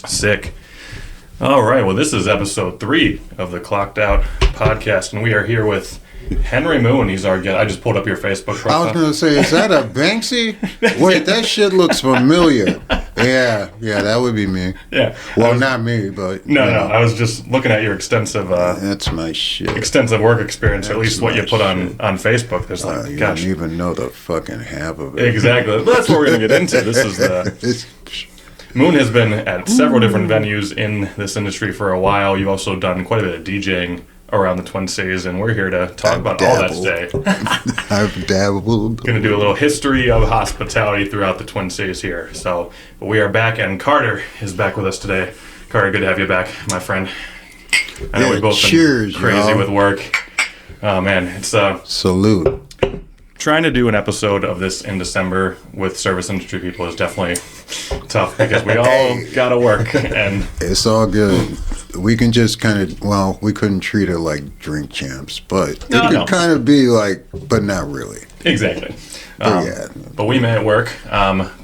Sick. All right. Well, this is episode 3 of the Clocked Out podcast, and we are here with Henry Mhoon. He's our guest. I just pulled up your Facebook profile. I was going to say, is that a Banksy? Wait, that shit looks familiar. Yeah, that would be me. Yeah. Well, not me, but... No. I was just looking at your extensive... that's my shit. Extensive work experience, or at least what you put on Facebook. There's like, you gosh. don't even know the fucking half of it. Exactly. That's what we're going to get into. This is the... Mhoon has been at several different venues in this industry for a while. You've also done quite a bit of DJing around the Twin Cities, and we're here to talk about all that today. I've dabbled. Going to do a little history of hospitality throughout the Twin Cities here. So, but we are back, and Carter is back with us today. Carter, good to have you back, my friend. I know we've both been crazy with work. Oh, man. It's salute. Trying to do an episode of this in December with service industry people is definitely tough because we all got to work. And it's all good. We can just kind of, well, we couldn't treat it like drink champs, but it could kind of be like, but not really. Exactly. But But we met at work.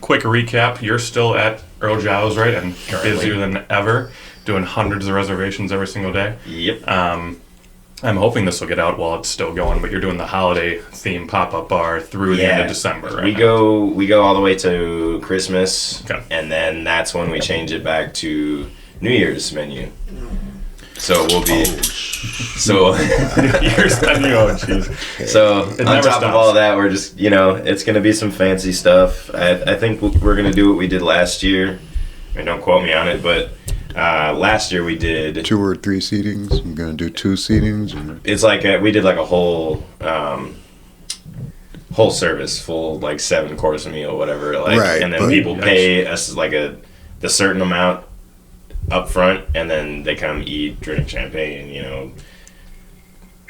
Quick recap. You're still at Earl Giles, right? And busier than ever, doing hundreds of reservations every single day. Yep. I'm hoping this will get out while it's still going, but you're doing the holiday theme pop-up bar through the end of December, right? We go all the way to Christmas, and then that's when we change it back to New Year's menu. So we'll be New Year's menu. Oh, jeez. So on top of all of that, we're just it's gonna be some fancy stuff. I think we're gonna do what we did last year. I mean, don't quote me on it, but. Last year we did 2 or 3 seatings. I'm gonna do 2 seatings. It's like we did like a whole service, full like 7-course meal, whatever. Like, right, and then people pay us like the certain amount up front, and then they come eat, drink champagne,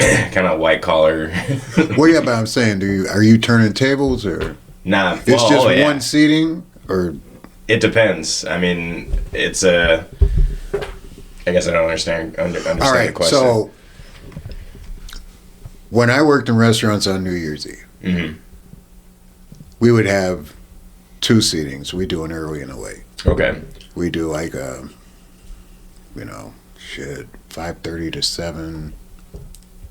kind of white collar. Well, yeah, but I'm saying, are you turning tables or? Nah, it's just one seating or. It depends. I mean, it's a. I guess I don't understand the question. So when I worked in restaurants on New Year's Eve, we would have 2 seatings. We do an early and a late. Okay. We do like 5:30 to 7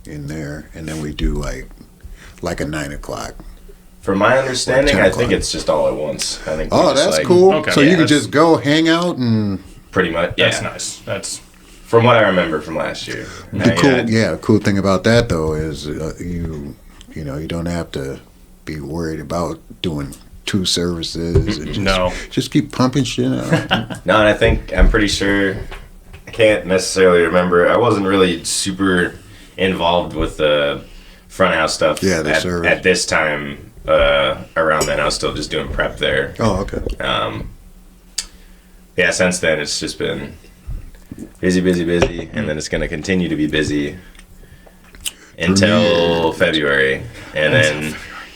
in there, and then we do like a 9 o'clock. From my understanding, I think it's just all at once. I think. Oh, that's cool. Okay. So you can just go hang out and. Pretty much. Yeah. That's nice. That's from what I remember from last year. The cool thing about that though is you don't have to be worried about doing 2 services. And just keep pumping shit out. No, and I'm pretty sure. I can't necessarily remember. I wasn't really super involved with the front house stuff. Yeah, the service at this time. Around then I was still just doing prep there. Oh, okay. Since then it's just been busy, and then it's going to continue to be busy until February, and then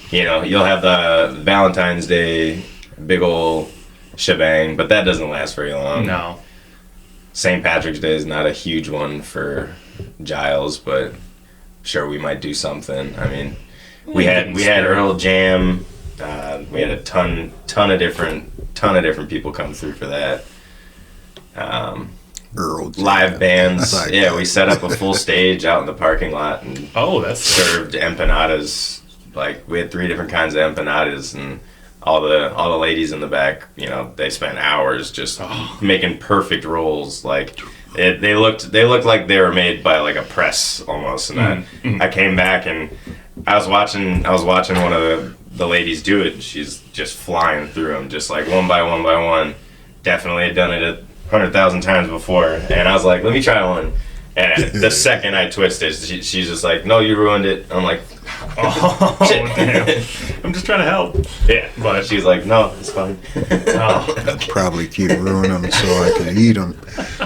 you'll have the Valentine's Day big ol' shebang, but that doesn't last very long. No. St. Patrick's Day is not a huge one for Giles, but sure we might do something. I mean, we had Earl Jam. We had a ton of different people come through for that. Earl Jam. Live bands. We set up a full stage out in the parking lot and served empanadas. Like we had 3 different kinds of empanadas, and all the ladies in the back, they spent hours just making perfect rolls. Like they looked like they were made by like a press almost. And I came back and I was watching one of the ladies do it. She's just flying through them, just like one by one. Definitely had done it 100,000 times before, and I was like, let me try one. And the second I twisted, she's just like, no, you ruined it. I'm like, oh, damn. I'm just trying to help. Yeah, but she's like, no, it's fine. I'll probably keep ruining them so I can eat them.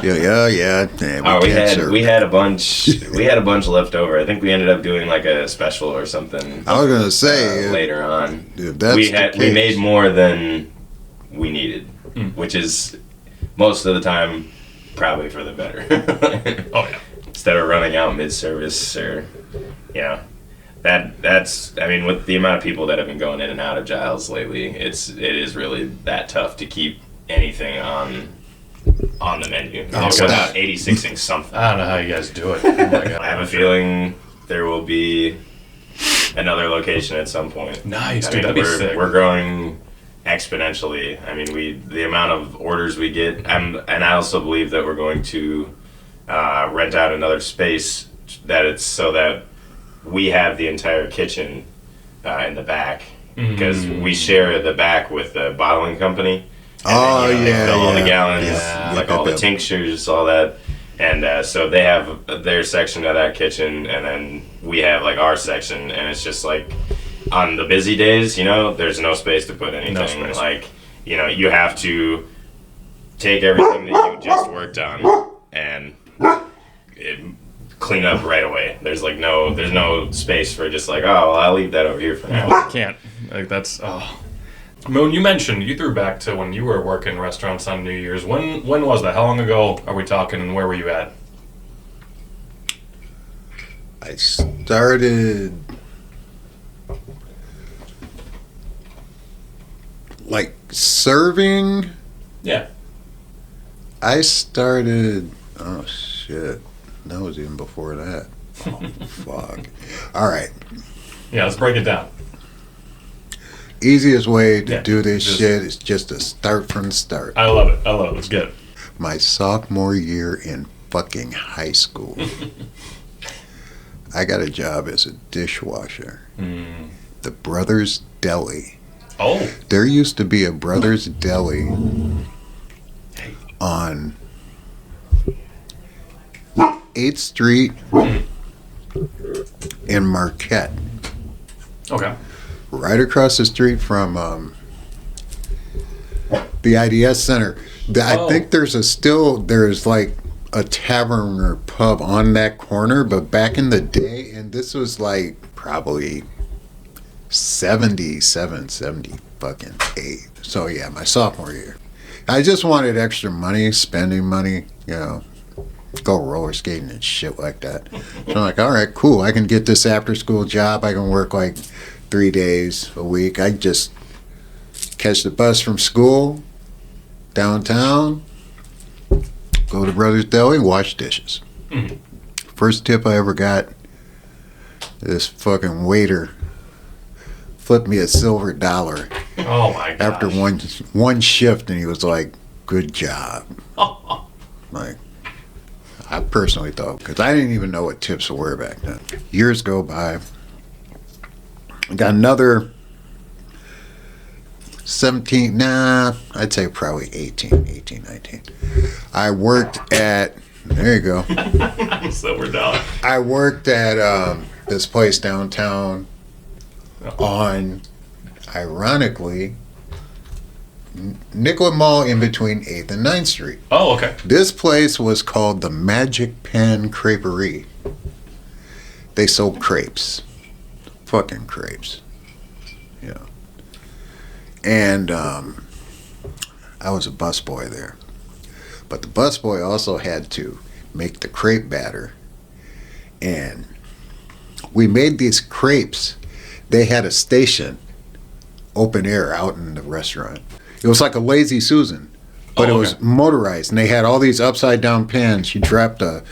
Yeah. Damn, we had a bunch left over. I think we ended up doing like a special or something. I was gonna say later on. We made more than we needed, which is most of the time probably for the better. Oh yeah. Instead of running out mid-service or that's I mean, with the amount of people that have been going in and out of Giles lately, it is really that tough to keep anything on on the menu. Without 86ing something. I don't know how you guys do it. Oh my God. I have a feeling there will be another location at some point. Nice, dude. That'd be sick. We're growing exponentially. I mean, the amount of orders we get, and I also believe that we're going to rent out another space that it's so that we have the entire kitchen in the back, because we share the back with the bottling company. And then, fill all the gallons, all the tinctures, all that. And so they have their section of that kitchen, and then we have like our section, and it's just like on the busy days, there's no space to put anything. Like, you have to take everything that you just worked on and clean up right away. There's no space for just like, oh, well, I'll leave that over here for now. I can't. Like, that's, Moon, you mentioned, you threw back to when you were working restaurants on New Year's. When was that? How long ago are we talking, and where were you at? I started like serving. Yeah. I started, oh shit, that was even before that. Oh, fuck. All right. Yeah, let's break it down. Easiest way to do this shit is just to start from the start. I love it. Let's get it. My sophomore year in fucking high school, I got a job as a dishwasher. The Brothers Deli. Oh. There used to be a Brothers Deli on 8th Street in Marquette. Okay. Right across the street from the IDS Center. I think there's like a tavern or pub on that corner, but back in the day, and this was like probably 77, 70 fucking 8. So yeah, my sophomore year. I just wanted extra money, spending money, go roller skating and shit like that. So I'm like, all right, cool. I can get this after school job. I can work like 3 days a week. I just catch the bus from school downtown, go to Brothers Deli, wash dishes. First tip I ever got, this fucking waiter flipped me a silver dollar. Oh my gosh. After one shift, and he was like, good job. Like, I personally thought, because I didn't even know what tips were back then. Years go by. I got another 17, I'd say probably 18, 19. I worked at, there you go. Silver dollar. I worked at this place downtown on, ironically, Nicollet Mall in between 8th and 9th Street. Oh, okay. This place was called the Magic Pen Creperie. They sold crepes. Fucking crepes. Yeah. And I was a busboy there. But the busboy also had to make the crepe batter. And we made these crepes. They had a station, open air, out in the restaurant. It was like a Lazy Susan, but it was motorized. And they had all these upside down pans. You drop the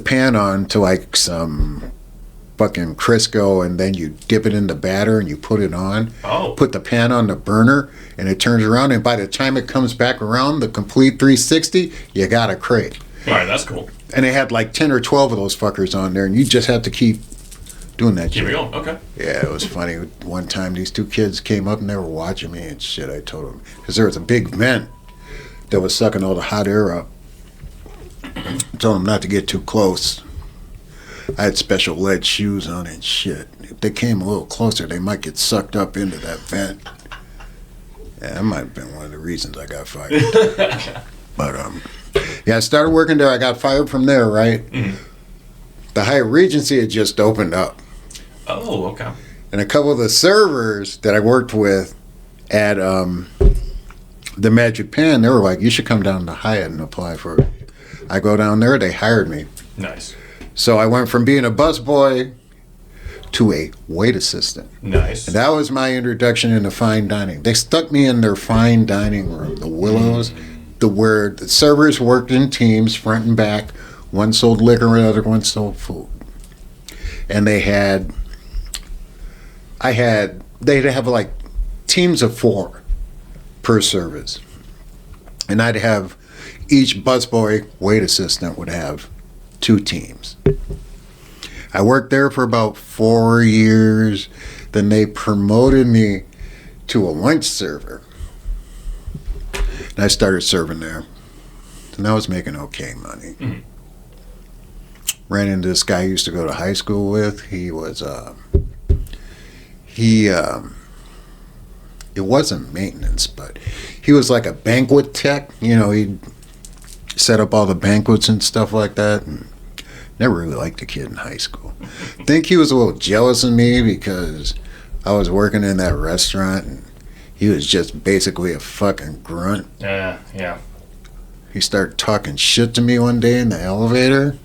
pan on to like some fucking Crisco, and then you dip it in the batter and you put it on. Put the pan on the burner, and it turns around, and by the time it comes back around the complete 360, you got a crepe. All right, that's cool. And they had like 10 or 12 of those fuckers on there, and you just have to keep doing that shit. Keep it going, okay. Yeah, it was funny. One time these two kids came up and they were watching me and shit. I told them, because there was a big vent that was sucking all the hot air up. I told them not to get too close. I had special lead shoes on and shit. If they came a little closer, they might get sucked up into that vent. Yeah, that might have been one of the reasons I got fired. But yeah, I started working there. I got fired from there, right? The Hyatt Regency had just opened up. Oh, okay. And a couple of the servers that I worked with at the Magic Pen, they were like, you should come down to Hyatt and apply for it. I go down there, they hired me. Nice. So I went from being a busboy to a wait assistant. Nice. And that was my introduction into fine dining. They stuck me in their fine dining room, the Willows, where the servers worked in teams, front and back. One sold liquor, and the other one sold food. And they'd have like teams of 4 per service. And I'd have each busboy wait assistant would have 2 teams. I worked there for about 4 years. Then they promoted me to a lunch server. And I started serving there. And I was making okay money. Mm-hmm. Ran into this guy I used to go to high school with. He was, it wasn't maintenance, but he was like a banquet tech. You know, he'd set up all the banquets and stuff like that. And never really liked the kid in high school. I think he was a little jealous of me because I was working in that restaurant and he was just basically a fucking grunt. Yeah. He started talking shit to me one day in the elevator.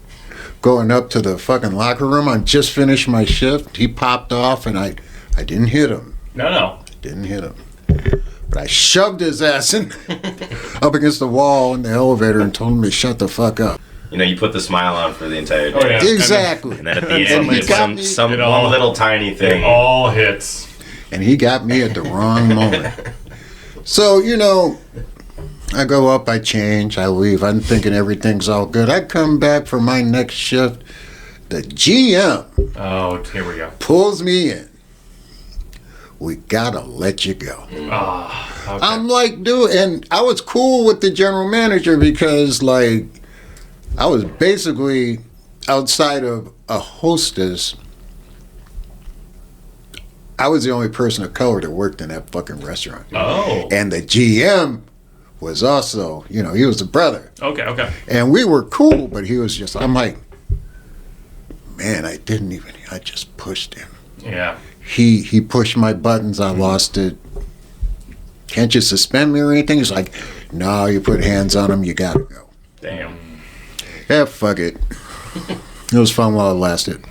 Going up to the fucking locker room, I just finished my shift. He popped off, and I didn't hit him. No. I didn't hit him. But I shoved his ass up against the wall in the elevator and told him to shut the fuck up. You know, you put the smile on for the entire day. Oh, yeah. Exactly. And then at the end, it's one little tiny thing. It all hits. And he got me at the wrong moment. So, you know, I go up, I change, I leave. I'm thinking everything's all good. I come back for my next shift. The GM here we go. Pulls me in. We gotta let you go. Okay. I'm like, dude, and I was cool with the general manager because, like, I was basically outside of a hostess. I was the only person of color that worked in that fucking restaurant. Oh. And the GM was also, you know, he was a brother. Okay. And we were cool, but he was just, I'm like, man, I just pushed him. Yeah. He pushed my buttons, I lost it. Can't you suspend me or anything? He's like, no, you put hands on him, you gotta go. Damn. Yeah, fuck it. It was fun while it lasted.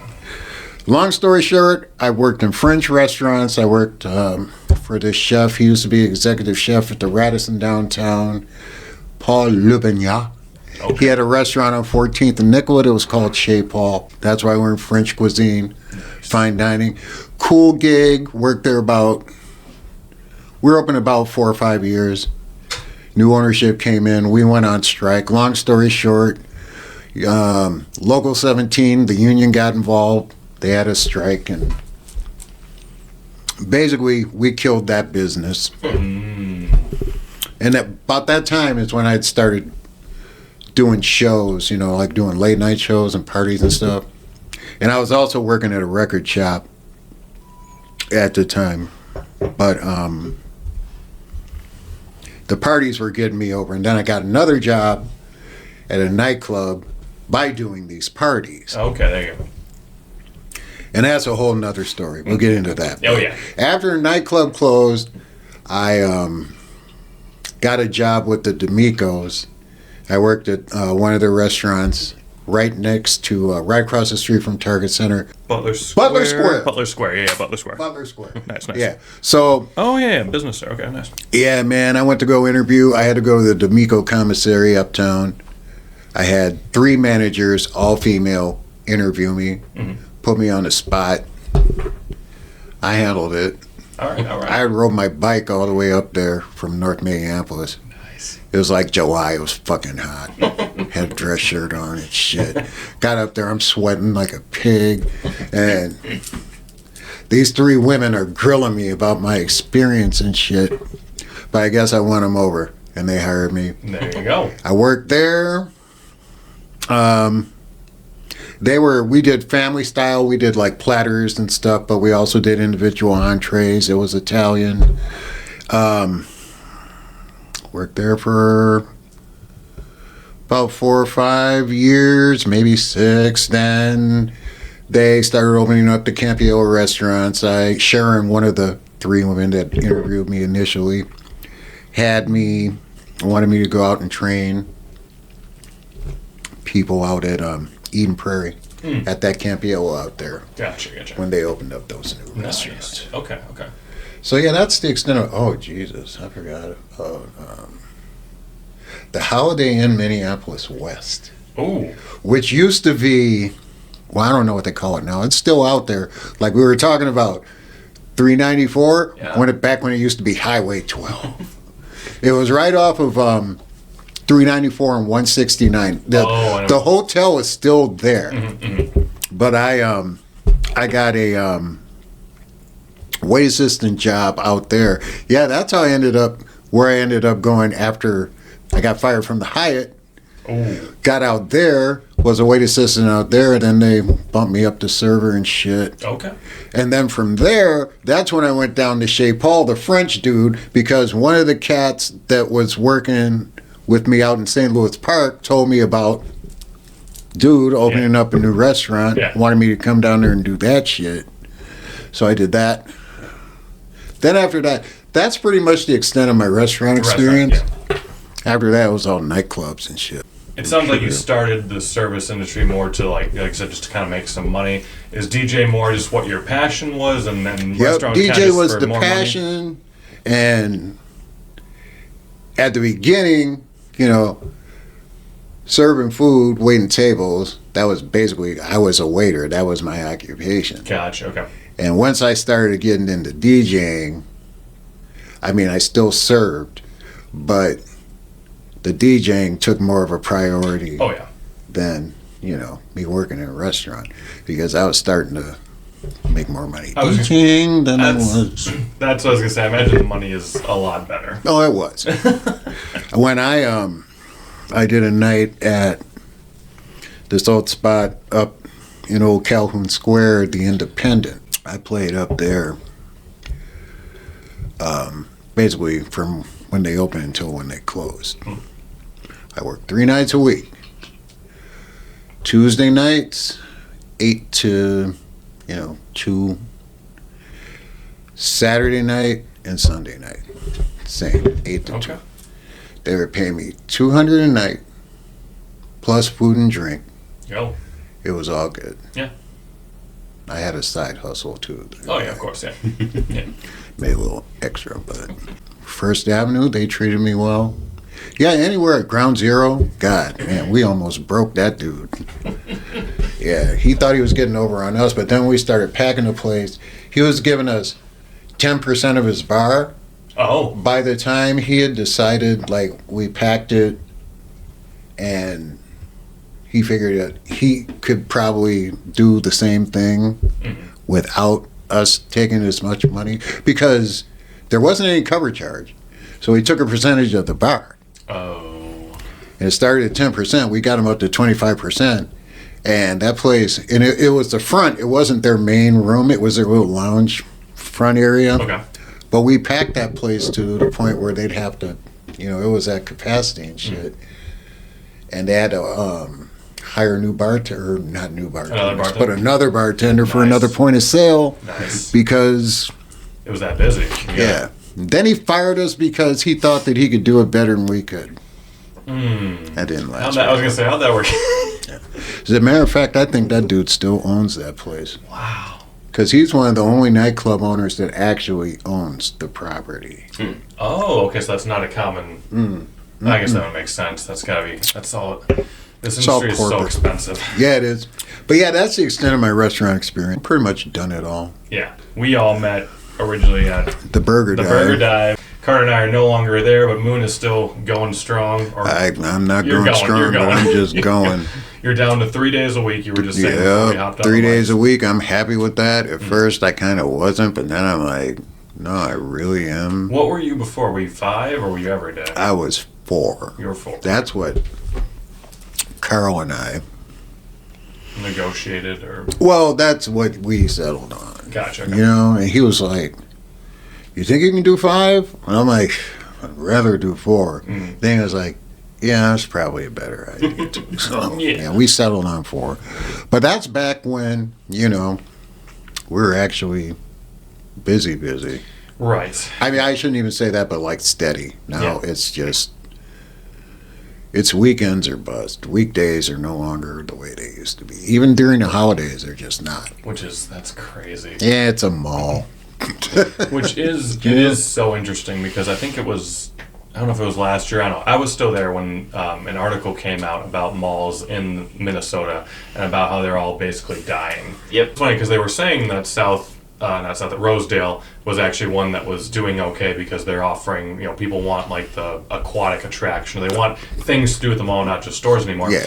Long story short, I worked in French restaurants. I worked for this chef. He used to be executive chef at the Radisson downtown, Paul Lubignac. Okay. He had a restaurant on 14th and Nicollet. It was called Chez Paul. That's why we're in French cuisine, fine dining. Cool gig. Worked there we were open about 4 or 5 years. New ownership came in. We went on strike. Long story short, Local 17, the union got involved. They had a strike, and basically we killed that business. And about that time is when I'd started doing shows, you know, like doing late night shows and parties and stuff. And I was also working at a record shop at the time. But the parties were getting me over. And then I got another job at a nightclub by doing these parties. Okay, there you go. And that's a whole nother story. We'll get into that. Oh, yeah. After the nightclub closed, I got a job with the D'Amicos. I worked at one of their restaurants right across the street from Target Center. Butler Square. Butler Square. Butler Square. Nice. Yeah. So. Oh, yeah, business there. Okay, nice. Yeah, man, I went to go interview. I had to go to the D'Amico commissary uptown. I had 3 managers, all female, interview me. Mm-hmm. Put me on the spot. I handled it. All right. I rode my bike all the way up there from North Minneapolis. Nice. It was like July. It was fucking hot. Had a dress shirt on and shit. Got up there. I'm sweating like a pig. And these 3 women are grilling me about my experience and shit. But I guess I won them over, and they hired me. There you go. I worked there. We did family style. We did like platters and stuff, but we also did individual entrees. It was Italian. Worked there for about 4 or 5 years, maybe 6. Then they started opening up the Campiola restaurants. Sharon, one of the 3 women that interviewed me initially, wanted me to go out and train people out at Eden Prairie. at that Campiello out there. Gotcha. When they opened up those new restaurants. Okay. So yeah, that's the extent of. Oh Jesus, I forgot. The Holiday Inn Minneapolis West. Ooh. Which used to be, well, I don't know what they call it now. It's still out there. Like we were talking about 394, back when it used to be Highway 12. It was right off of 394 and 169. The hotel is still there. But I got a wait assistant job out there. Yeah, that's how I ended up going after I got fired from the Hyatt. Ooh. Got out there, was a wait assistant out there, and then they bumped me up to server and shit. Okay. And then from there, that's when I went down to Chez Paul, the French dude, because one of the cats that was working with me out in St. Louis Park told me about dude opening up a new restaurant, wanted me to come down there and do that shit. So I did that. Then after that, that's pretty much the extent of my restaurant experience. After that, it was all nightclubs and shit. It sounds like you started the service industry more to like I said, just to kind of make some money. Is DJ more just what your passion was, and then restaurant DJ was the passion, money? And at the beginning, serving food, waiting tables. That was basically I was a waiter. That was my occupation. Gotcha. Okay. And once I started getting into DJing, I mean, I still served, but the DJing took more of a priority than, me working in a restaurant, because I was starting to make more money DJing than I was. That's what I was going to say. I imagine the money is a lot better. Oh, it was. When I did a night at this old spot up in Old Calhoun Square, the Independent. I played up there basically from when they opened until when they closed. I worked 3 nights a week. Tuesday nights, 8 to 2. Saturday night and Sunday night, same, 8 to 2. They were paying me $200 a night plus food and drink. Yo. It was all good. Yeah. I had a side hustle too. Oh yeah, of course, yeah. Made a little extra, but First Avenue, they treated me well. Yeah, anywhere at Ground Zero, God, man, we almost broke that dude. Yeah, he thought he was getting over on us, but then we started packing the place. He was giving us 10% of his bar. Oh. By the time he had decided, like, we packed it, and he figured that he could probably do the same thing without us taking as much money, because there wasn't any cover charge. So he took a percentage of the bar. Oh. And it started at 10%. We got him up to 25%. And that place, and it was the front. It wasn't their main room. It was their little lounge front area. Okay. But we packed that place to the point where they'd have to, it was at capacity and shit. And they had to hire a new bartender, not new bartenders, but another bartender for another point of sale. Nice. Because it was that busy. Yeah. Then he fired us because he thought that he could do it better than we could. That didn't last. I was going to say, how'd that work? As a matter of fact, I think that dude still owns that place. Wow. Because he's one of the only nightclub owners that actually owns the property. Oh, okay, so that's not a common... I guess that would make sense. That's got to be... That's all... This industry is so expensive. Yeah, it is. But yeah, that's the extent of my restaurant experience. Pretty much done it all. Yeah. We all met originally at... The Burger Dive. The Burger Dive. Carter and I are no longer there, but Mhoon is still going strong. I'm not going strong, but I'm just going. You're down to 3 days a week. You were just saying before we hopped on 3 days a week. I'm happy with that. At first, I kind of wasn't, but then I'm like, no, I really am. What were you before? Were you 5 or were you every day? I was 4. You were 4. That's what Carl and I negotiated, or... Well, that's what we settled on. Gotcha. Okay. And he was like, you think you can do 5? And I'm like, I'd rather do 4. Then he was like, yeah, that's probably a better idea too. So yeah, we settled on 4. But that's back when, we were actually busy. Right. I mean, I shouldn't even say that, but like steady. Now it's just, It's weekends are bust. Weekdays are no longer the way they used to be. Even during the holidays, they're just not. That's crazy. Yeah, it's a mall. It is so interesting because I think it was, I don't know if it was last year. I don't know. I was still there when an article came out about malls in Minnesota and about how they're all basically dying. Yep. It's funny because they were saying that that Rosedale was actually one that was doing okay because they're offering, people want like the aquatic attraction. They want things to do with the mall, not just stores anymore. Yeah.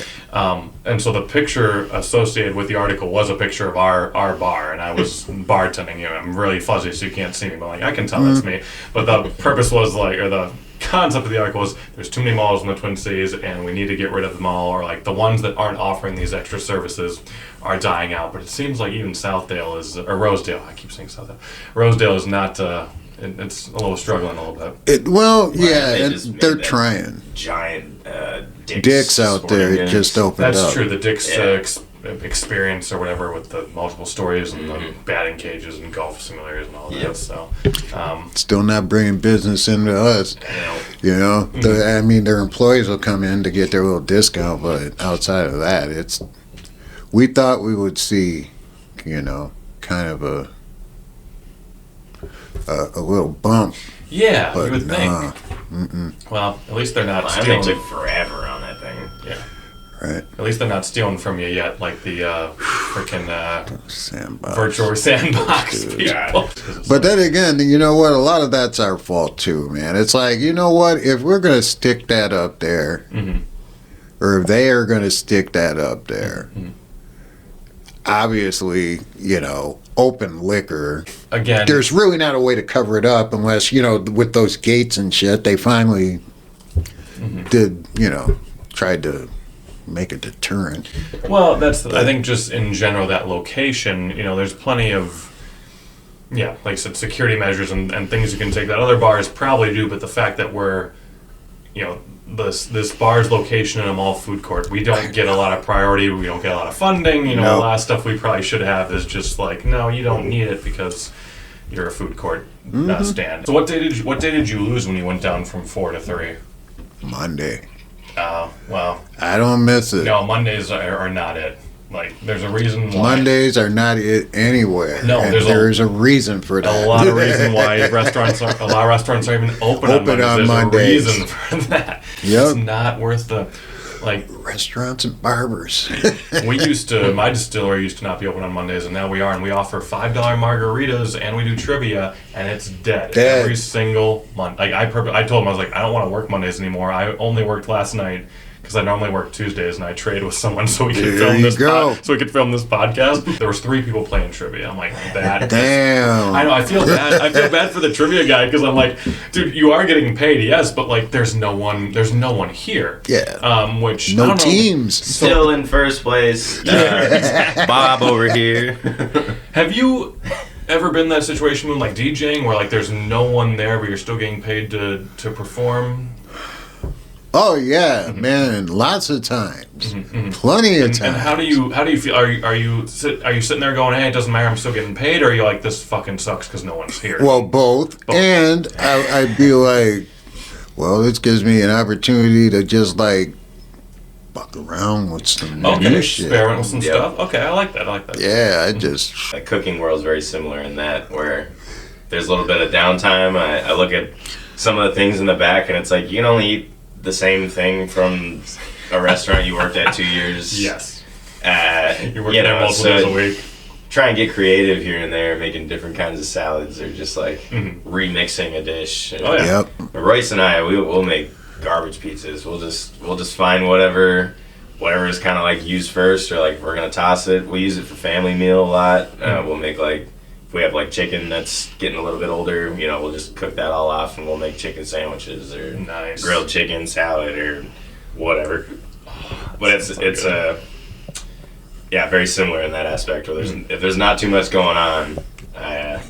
And so the picture associated with the article was a picture of our bar, and I was bartending. I'm really fuzzy, so you can't see me, but I can tell that's me. But the purpose was the concept of the article was there's too many malls in the Twin Cities and we need to get rid of them all, or the ones that aren't offering these extra services are dying out. But it seems like even Rosedale, I keep saying Southdale, Rosedale is not, it's a little struggling a little bit. They're trying. Giant Dick's out there just opened up. That's true, the Dick's experience or whatever with the multiple stories and the batting cages and golf simulators and all that. So still not bringing business into us. Their employees will come in to get their little discount, but outside of that, we thought we would see kind of a little bump. Yeah, but you would think. Well, at least they're not stealing. It took forever on that thing. Yeah. Right. At least they're not stealing from you yet, like the freaking sandbox. Virtual sandbox people. But then again, you know what? A lot of that's our fault too, man. It's like, you know what? If we're going to stick that up there, or if they are going to stick that up there, obviously, open liquor. Again, there's really not a way to cover it up unless, with those gates and shit, they finally did, tried to make a deterrent. Well, I think just in general, that location, there's plenty of, like I said, security measures and things you can take that other bars probably do, but the fact that we're, this bar's location in a mall food court, we don't get a lot of priority, we don't get a lot of funding, a lot of stuff we probably should have is just like, no, you don't need it because you're a food court stand. So what day did you lose when you went down from 4 to 3? Monday. Oh, well. I don't miss it. No, Mondays are not it. There's a reason why. Mondays are not it anywhere. No, there's a reason for that. A lot of reason why a lot of restaurants are even open on Mondays. There's a reason for that. Yep. It's not worth the, restaurants and barbers. My distillery used to not be open on Mondays, and now we are, and we offer $5 margaritas, and we do trivia, and it's dead. Every single month. I told them, I was I don't want to work Mondays anymore. I only worked last night because I normally work Tuesdays, and I trade with someone so we could film this. So we could film this podcast. There was 3 people playing trivia. I'm like, that. Damn. I know. I feel bad. I feel bad for the trivia guy because I'm like, dude, you are getting paid, yes, but there's no one. There's no one here. Yeah. Which no teams. Still in first place. Bob over here. Have you ever been in that situation with DJing where there's no one there but you're still getting paid to perform? Oh yeah, man! Lots of times, plenty of times. And how do you feel? Are you sitting there going, "Hey, it doesn't matter, I'm still getting paid," or are you like, "This fucking sucks because no one's here"? Well, both. And I'd be like, "Well, this gives me an opportunity to just fuck around with some new shit, experiment with some stuff." Okay, I like that. Yeah, The cooking world's very similar in that where there's a little bit of downtime. I look at some of the things in the back, and it's like you can only eat the same thing from a restaurant you worked at 2 years. Yes. You work there multiple days a week. Try and get creative here and there, making different kinds of salads or just remixing a dish. Oh yeah. Yep. Royce and I, we'll make garbage pizzas. We'll just find whatever is kind of used first, or we're gonna toss it. We use it for family meal a lot. We'll make if we have chicken that's getting a little bit older, we'll just cook that all off and we'll make chicken sandwiches or grilled chicken salad or whatever. But it's very similar in that aspect where if there's not too much going on,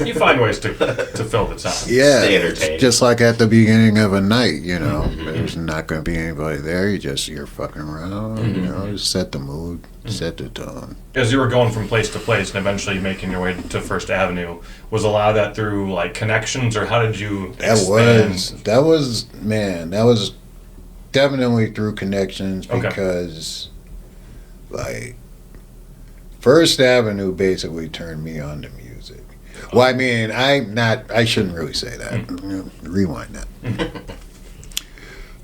you find ways to fill the time. Yeah, stay entertained. Just like at the beginning of a night, there's not going to be anybody there. You're fucking around, set the mood, set the tone. As you were going from place to place and eventually making your way to First Avenue, was a lot of that through connections, or how did you expand? That was definitely through connections because, like, First Avenue basically turned me on to music. Well, I mean, I shouldn't really say that. Rewind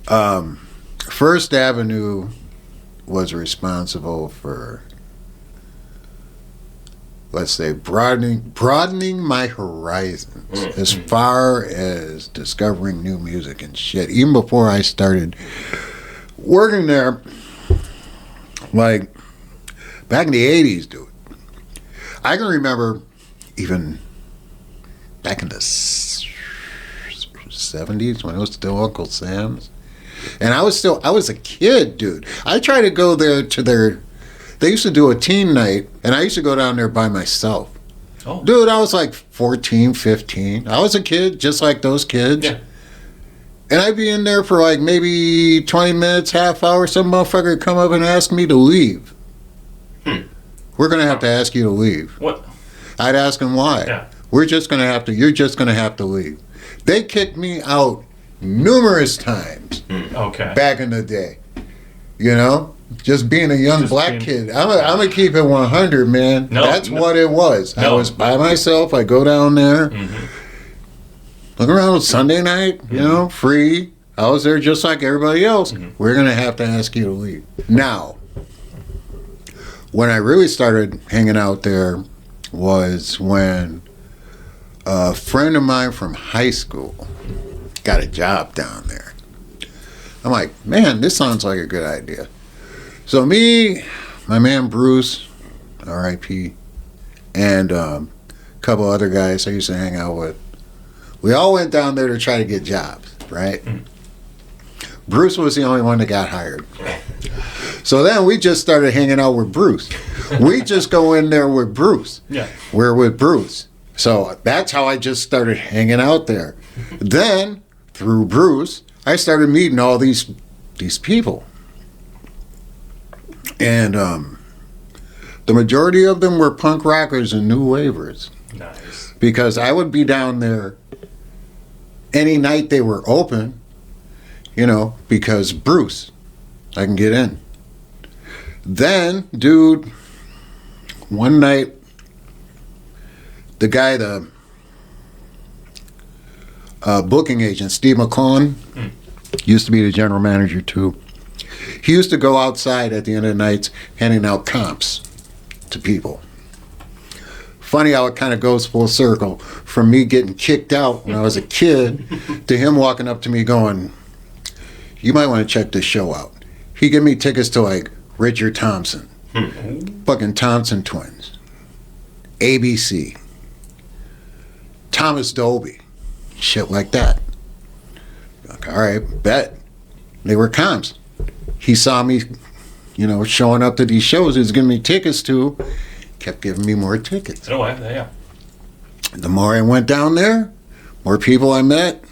that. First Avenue was responsible for, let's say, broadening my horizons as far as discovering new music and shit. Even before I started working there, like back in the 80s, dude. I can remember even back in the 70s when it was still Uncle Sam's. And I was a kid, dude. I tried to go there to they used to do a teen night, and I used to go down there by myself. Oh. Dude, I was like 14, 15. I was a kid, just like those kids. Yeah. And I'd be in there for like maybe 20 minutes, half hour. Some motherfucker would come up and ask me to leave. We're going to have to ask you to leave. What? I'd ask him why. Yeah. You're just going to have to leave. They kicked me out numerous times. Okay. Back in the day. You know? Just being a young black kid. I'm going to keep it 100, man. That's what it was. I was by myself. I go down there. Look around Sunday night, you know, free. I was there just like everybody else. We're going to have to ask you to leave. Now, when I really started hanging out there was when a friend of mine from high school got a job down there. I'm like, man, this sounds like a good idea. So me, my man Bruce, R.I.P., and a couple other guys I used to hang out with, we all went down there to try to get jobs, right? Bruce was the only one that got hired. So then we just started hanging out with Bruce. We just go in there with Bruce. Yeah. We're with Bruce. So that's how I just started hanging out there. Then, through Bruce, I started meeting all these people. And the majority of them were punk rockers and new wavers. Nice. Because I would be down there any night they were open, you know, because Bruce, I can get in. Then, dude, one night, the guy, the booking agent, Steve McClellan, used to be the general manager too. He used to go outside at the end of the nights handing out comps to people. Funny how it kind of goes full circle from me getting kicked out when I was a kid to him walking up to me going, you might want to check this show out. He gave me tickets to like Richard Thompson, fucking Thompson Twins, ABC, Thomas Dolby, shit like that. Like, all right, bet. They were comps. He saw me, you know, showing up to these shows he was giving me tickets to, kept giving me more tickets. Oh, yeah. The more I went down there, more people I met,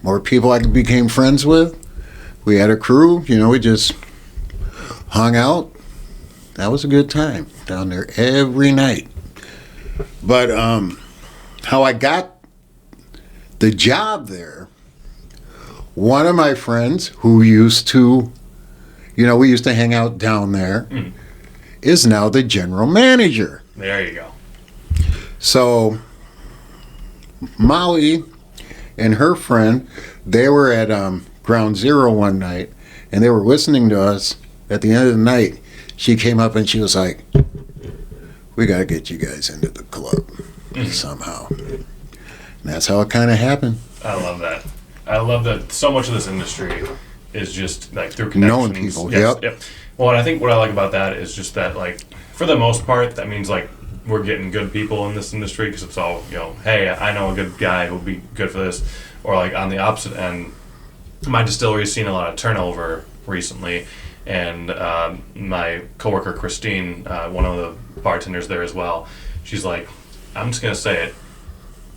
more people I became friends with. We had a crew, you know, we just hung out. That was a good time down there every night. But how I got the job there, one of my friends who used to, you know, we used to hang out down there, is now the general manager. There you go. So Molly and her friend, they were at Ground Zero one night, and they were listening to us. At the end of the night, she came up and she was like, we got to get you guys into the club somehow. And that's how it kind of happened. I love that. I love that so much of this industry is just like through connections. Knowing people, yep. Well, and I think what I like about that is just that, like, for the most part, that means, like, we're getting good people in this industry because it's all, you know, hey, I know a good guy who'll be good for this. Or, like, on the opposite end, my distillery's seen a lot of turnover recently. And my coworker, Christine, one of the bartenders there as well, she's like, I'm just going to say it.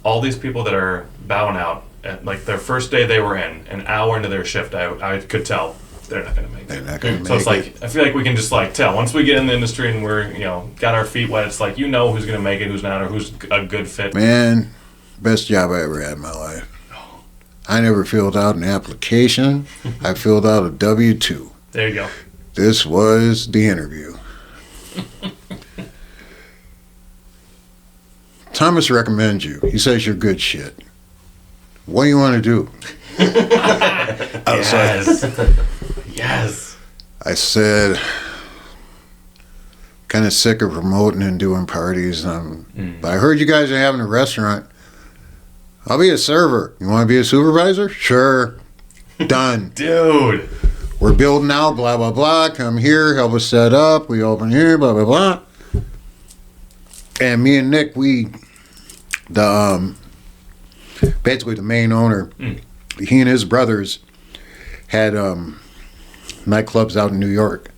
All these people that are bowing out, at, like, their first day they were in, an hour into their shift, I could tell they're not going to make it. They're not going to make it. So it's like, I feel like we can just, like, tell. Once we get in the industry and we're, you know, got our feet wet, it's like, you know who's going to make it, who's not, or who's a good fit. Man, best job I ever had in my life. I never filled out an application. I filled out a W-2. There you go. This was the interview. Thomas recommends you. He says you're good shit. What do you want to do? Yes. I said, kind of sick of promoting and doing parties. But I heard you guys are having a restaurant. I'll be a server. You want to be a supervisor? Sure. Done. Dude. We're building out, blah, blah, blah. Come here, help us set up. We open here, blah, blah, blah. And me and Nick, basically the main owner, he and his brothers had nightclubs out in New York.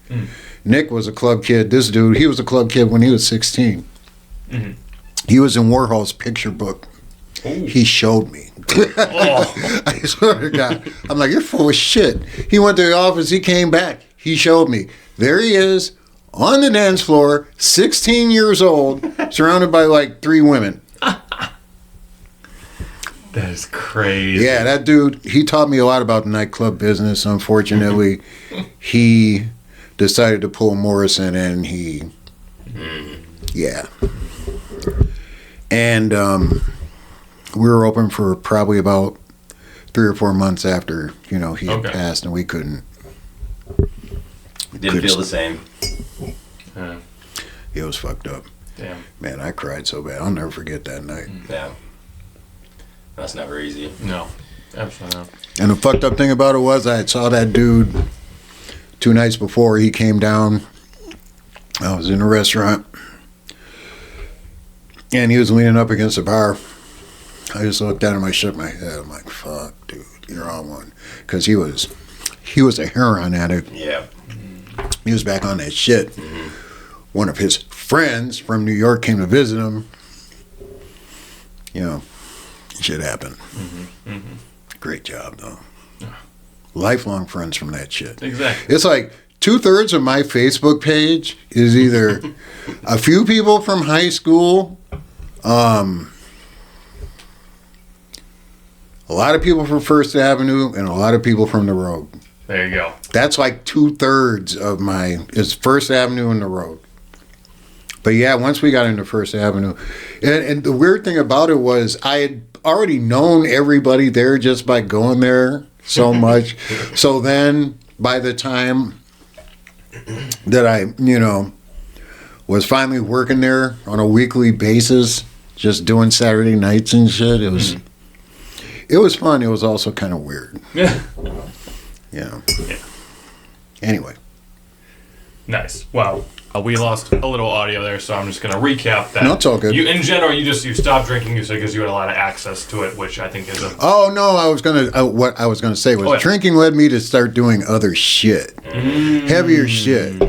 Nick was a club kid. This dude, he was a club kid when he was 16. He was in Warhol's picture book. Ooh. He showed me. I swear to God. I'm like, you're full of shit. He went to the office. He came back. He showed me. There he is on the dance floor, 16 years old, surrounded by like 3 women. That is crazy. Yeah, that dude, he taught me a lot about the nightclub business. Unfortunately, he decided to pull Morrison and yeah. And we were open for probably about 3 or 4 months after, he had passed, and we couldn't. Didn't feel the same. It was fucked up. Damn. Man, I cried so bad. I'll never forget that night. Yeah. That's never easy. No. Absolutely not. And the fucked up thing about it was I saw that dude 2 nights before he came down. I was in a restaurant, and he was leaning up against the bar. I just looked at him, I shook my head. I'm like, fuck, dude, you're on one. Because he was a heroin addict. Yeah. He was back on that shit. One of his friends from New York came to visit him. Shit happened. Great job, though. Lifelong friends from that shit. Exactly. It's like 2/3 of my Facebook page is either a few people from high school, a lot of people from First Avenue, and a lot of people from the road. There you go. That's like 2/3 of is First Avenue and the road. But yeah, once we got into First Avenue, and the weird thing about it was I had already known everybody there just by going there so much. So then by the time that I, was finally working there on a weekly basis, just doing Saturday nights and shit, it was fun. It was also kind of weird. Yeah. Yeah. Yeah. Anyway. Nice. Wow. We lost a little audio there, so I'm just going to recap that. No, it's all good. In general, you stopped drinking, you said, because you had a lot of access to it, which I think is a... Oh, no, what I was going to say was drinking led me to start doing other shit. Heavier shit,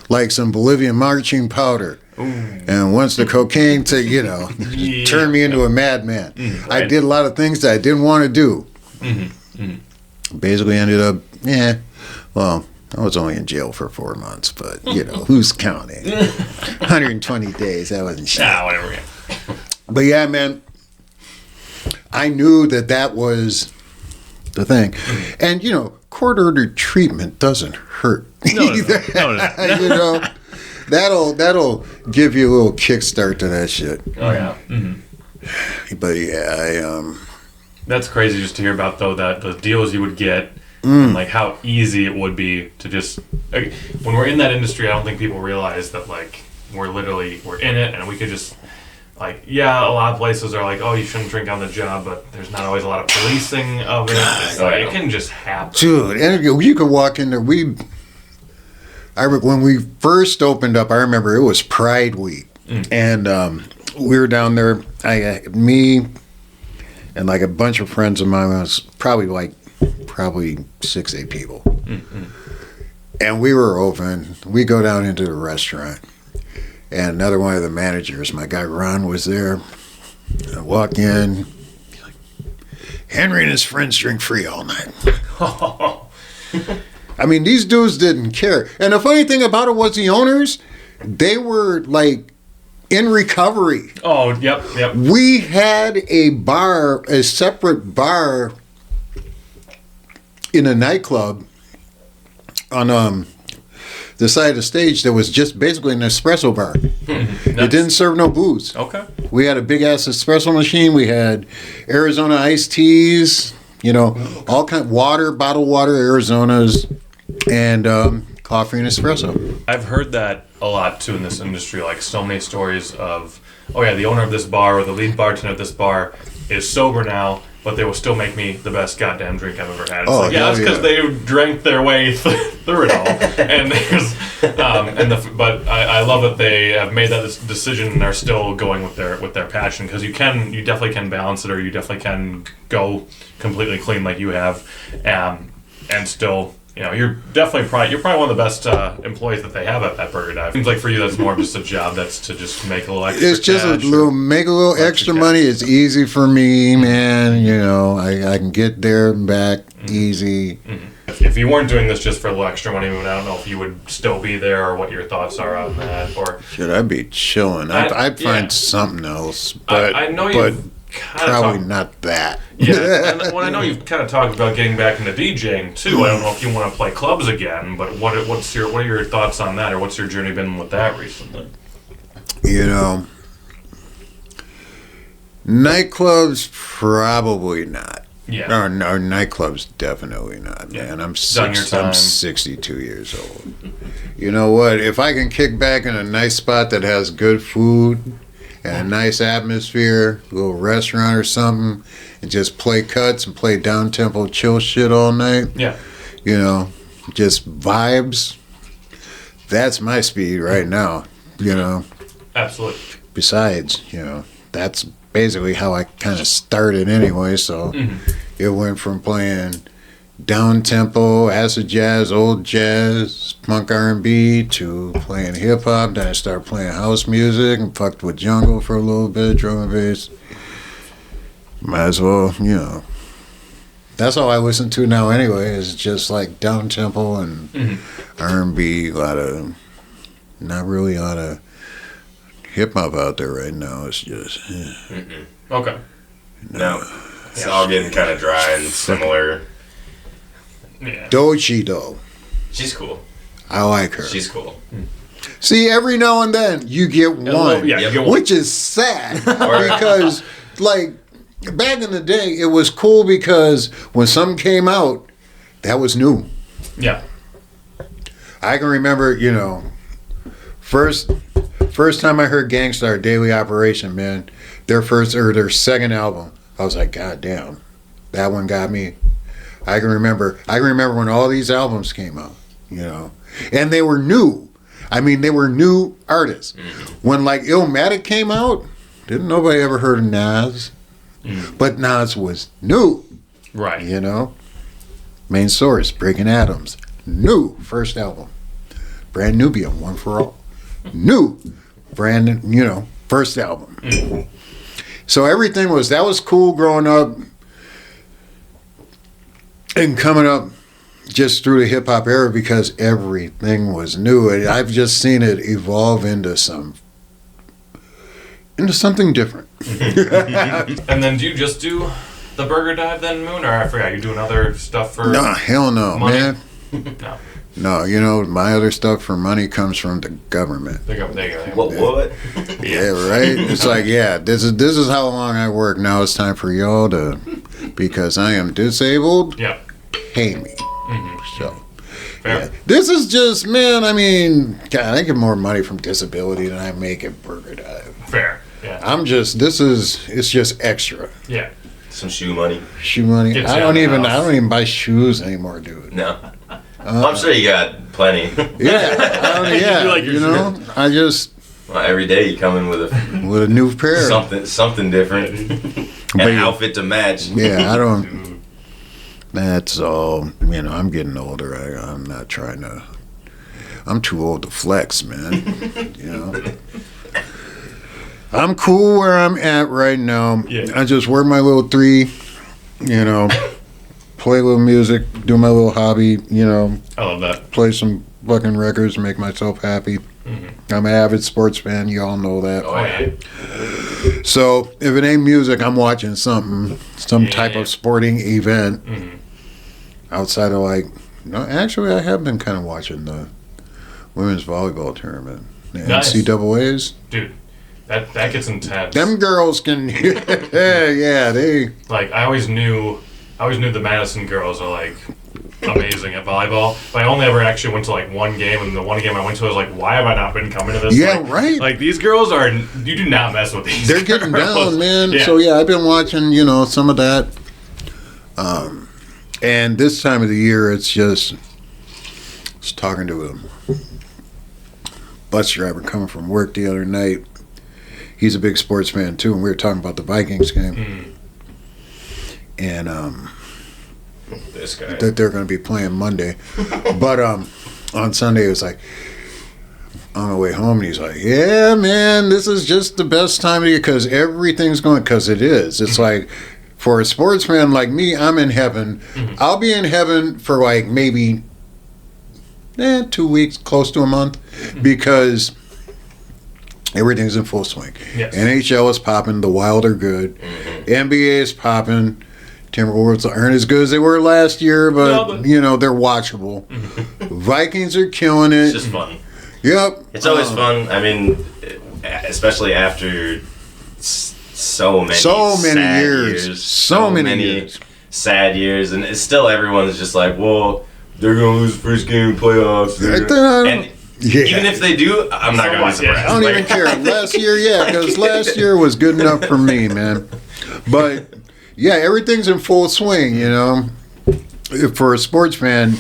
like some Bolivian marching powder. And once the cocaine turned me into a madman. Right. I did a lot of things that I didn't want to do. Basically ended up, I was only in jail for 4 months, but, who's counting? 120 days, that wasn't shit. Nah, whatever. But yeah, man, I knew that was the thing. And, court-ordered treatment doesn't hurt either. No. That'll give you a little kickstart to that shit. Oh, yeah. But yeah, That's crazy just to hear about, though, that the deals you would get, and like how easy it would be to just when we're in that industry. I don't think people realize that we're in it, and we could just a lot of places are like, oh, you shouldn't drink on the job, but there's not always a lot of policing of it. It can just happen, dude. And you could walk in there. When we first opened up, I remember it was Pride Week, and we were down there. Me and a bunch of friends of mine. Was probably 6-8 people. And we were open. We go down into the restaurant, and another one of the managers, my guy Ron, was there. I walk in, Henry and his friends drink free all night. I mean, these dudes didn't care. And the funny thing about it was the owners, they were in recovery. Oh, yep. We had a separate bar in a nightclub on the side of the stage that was just basically an espresso bar. It didn't serve no booze. Okay. We had a big ass espresso machine. We had Arizona iced teas, all kind of water, bottled water, Arizonas, and coffee and espresso. I've heard that a lot too in this industry. Like so many stories of, the owner of this bar or the lead bartender of this bar is sober now, but they will still make me the best goddamn drink I've ever had. It's that's because they drank their way through it all. And there's, but I love that they have made that decision and are still going with their passion, because you definitely can balance it, or you definitely can go completely clean like you have, and still. You're probably one of the best employees that they have at Burger Dive. Seems like for you that's more of just a job that's to just make a little extra. It's just make a little extra money. It's easy for me, man. I can get there and back easy. Mm-hmm. If you weren't doing this just for a little extra money, I don't know if you would still be there, or what your thoughts are on that. Or should I be chilling? I'd find something else. But I know you. Probably not that. Yeah, and I know you've kind of talked about getting back into DJing too. I don't know if you want to play clubs again, but what are your thoughts on that, or what's your journey been with that recently? Nightclubs probably not. Yeah. Or nightclubs definitely not, man. I'm 62 years old. You know what? If I can kick back in a nice spot that has good food and a nice atmosphere, a little restaurant or something, and just play cuts and play down-tempo chill shit all night. Yeah. Just vibes. That's my speed right now, Absolutely. Besides, that's basically how I kind of started anyway, so it went from playing down-tempo, acid jazz, old jazz, punk R&B, to playing hip-hop. Then I started playing house music and fucked with jungle for a little bit, drum and bass. Might as well, That's all I listen to now anyway, is just like down-tempo and R&B. Not really a lot of hip-hop out there right now. It's just... Okay. No. It's all getting kind of dry and similar. Yeah. Doechii, though. She's cool. I like her. She's cool. See, every now and then you get one, you get one. which is sad because, back in the day, it was cool because when something came out, that was new. Yeah. I can remember, first time I heard Gangstar, Daily Operation, man, their second album, I was like, God damn, that one got me. I can remember when all these albums came out, and they were new. I mean, they were new artists. When Illmatic came out, didn't nobody ever heard of Nas? But Nas was new. Right. Main Source, Breaking Atoms, new first album. Brand Nubian, One for All, new, brand, first album. So everything that was cool growing up. And coming up just through the hip-hop era, because everything was new. And I've just seen it evolve into something different. And then do you just do the Burger Dive then, Moon? Or I forgot, you doing other stuff for No, hell no, money? man. No. No, my other stuff for money comes from the government. There you go. What? Yeah, right? It's this is how long I work. Now it's time for y'all to, because I am disabled, pay me. So, fair. This is just, man, I mean, God, I get more money from disability than I make at Burger Dive. Fair, yeah. It's just extra. Yeah. Some shoe money. Shoe money. I don't even buy shoes anymore, dude. No. I'm sure you got plenty. I just... Well, every day you come in with a new pair. Something different. An outfit to match. Yeah, I don't... That's all. I'm getting older. I'm not trying to... I'm too old to flex, man. I'm cool where I'm at right now. Yeah. I just work my little 3, play a little music, do my little hobby, I love that. Play some fucking records, make myself happy. I'm an avid sports fan. You all know that. Oh, yeah. So if it ain't music, I'm watching some type of sporting event outside of no, actually I have been kind of watching the women's volleyball tournament. The NCAAs. Dude, that gets intense. Them girls can, they. I always knew the Madison girls are amazing at volleyball. But I only ever actually went to one game, and the one game I went to, I was like, why have I not been coming to this? Yeah, right. These girls you do not mess with these. They're getting down, man. Yeah. So I've been watching, some of that. And this time of the year, it's just, I was talking to a bus driver coming from work the other night. He's a big sports fan too, and we were talking about the Vikings game. And this guy that they're going to be playing Monday. But on Sunday, it was on the way home, and he's like, yeah, man, this is just the best time of year because everything's going, because it is. It's for a sports fan like me, I'm in heaven. I'll be in heaven for maybe 2 weeks, close to a month, because everything's in full swing. Yes. NHL is popping. The Wild are good. NBA is popping. Timberwolves aren't as good as they were last year, but they're watchable. Vikings are killing it. It's just fun. Yep. It's always fun. I mean, especially after so many years. So many years. Sad years. And it's still everyone's just like, well, they're going to lose the first game in playoffs. And even if they do, I'm not going to be surprised. I don't even care. Last year, because last year was good enough for me, man. But... yeah, everything's in full swing, For a sports fan,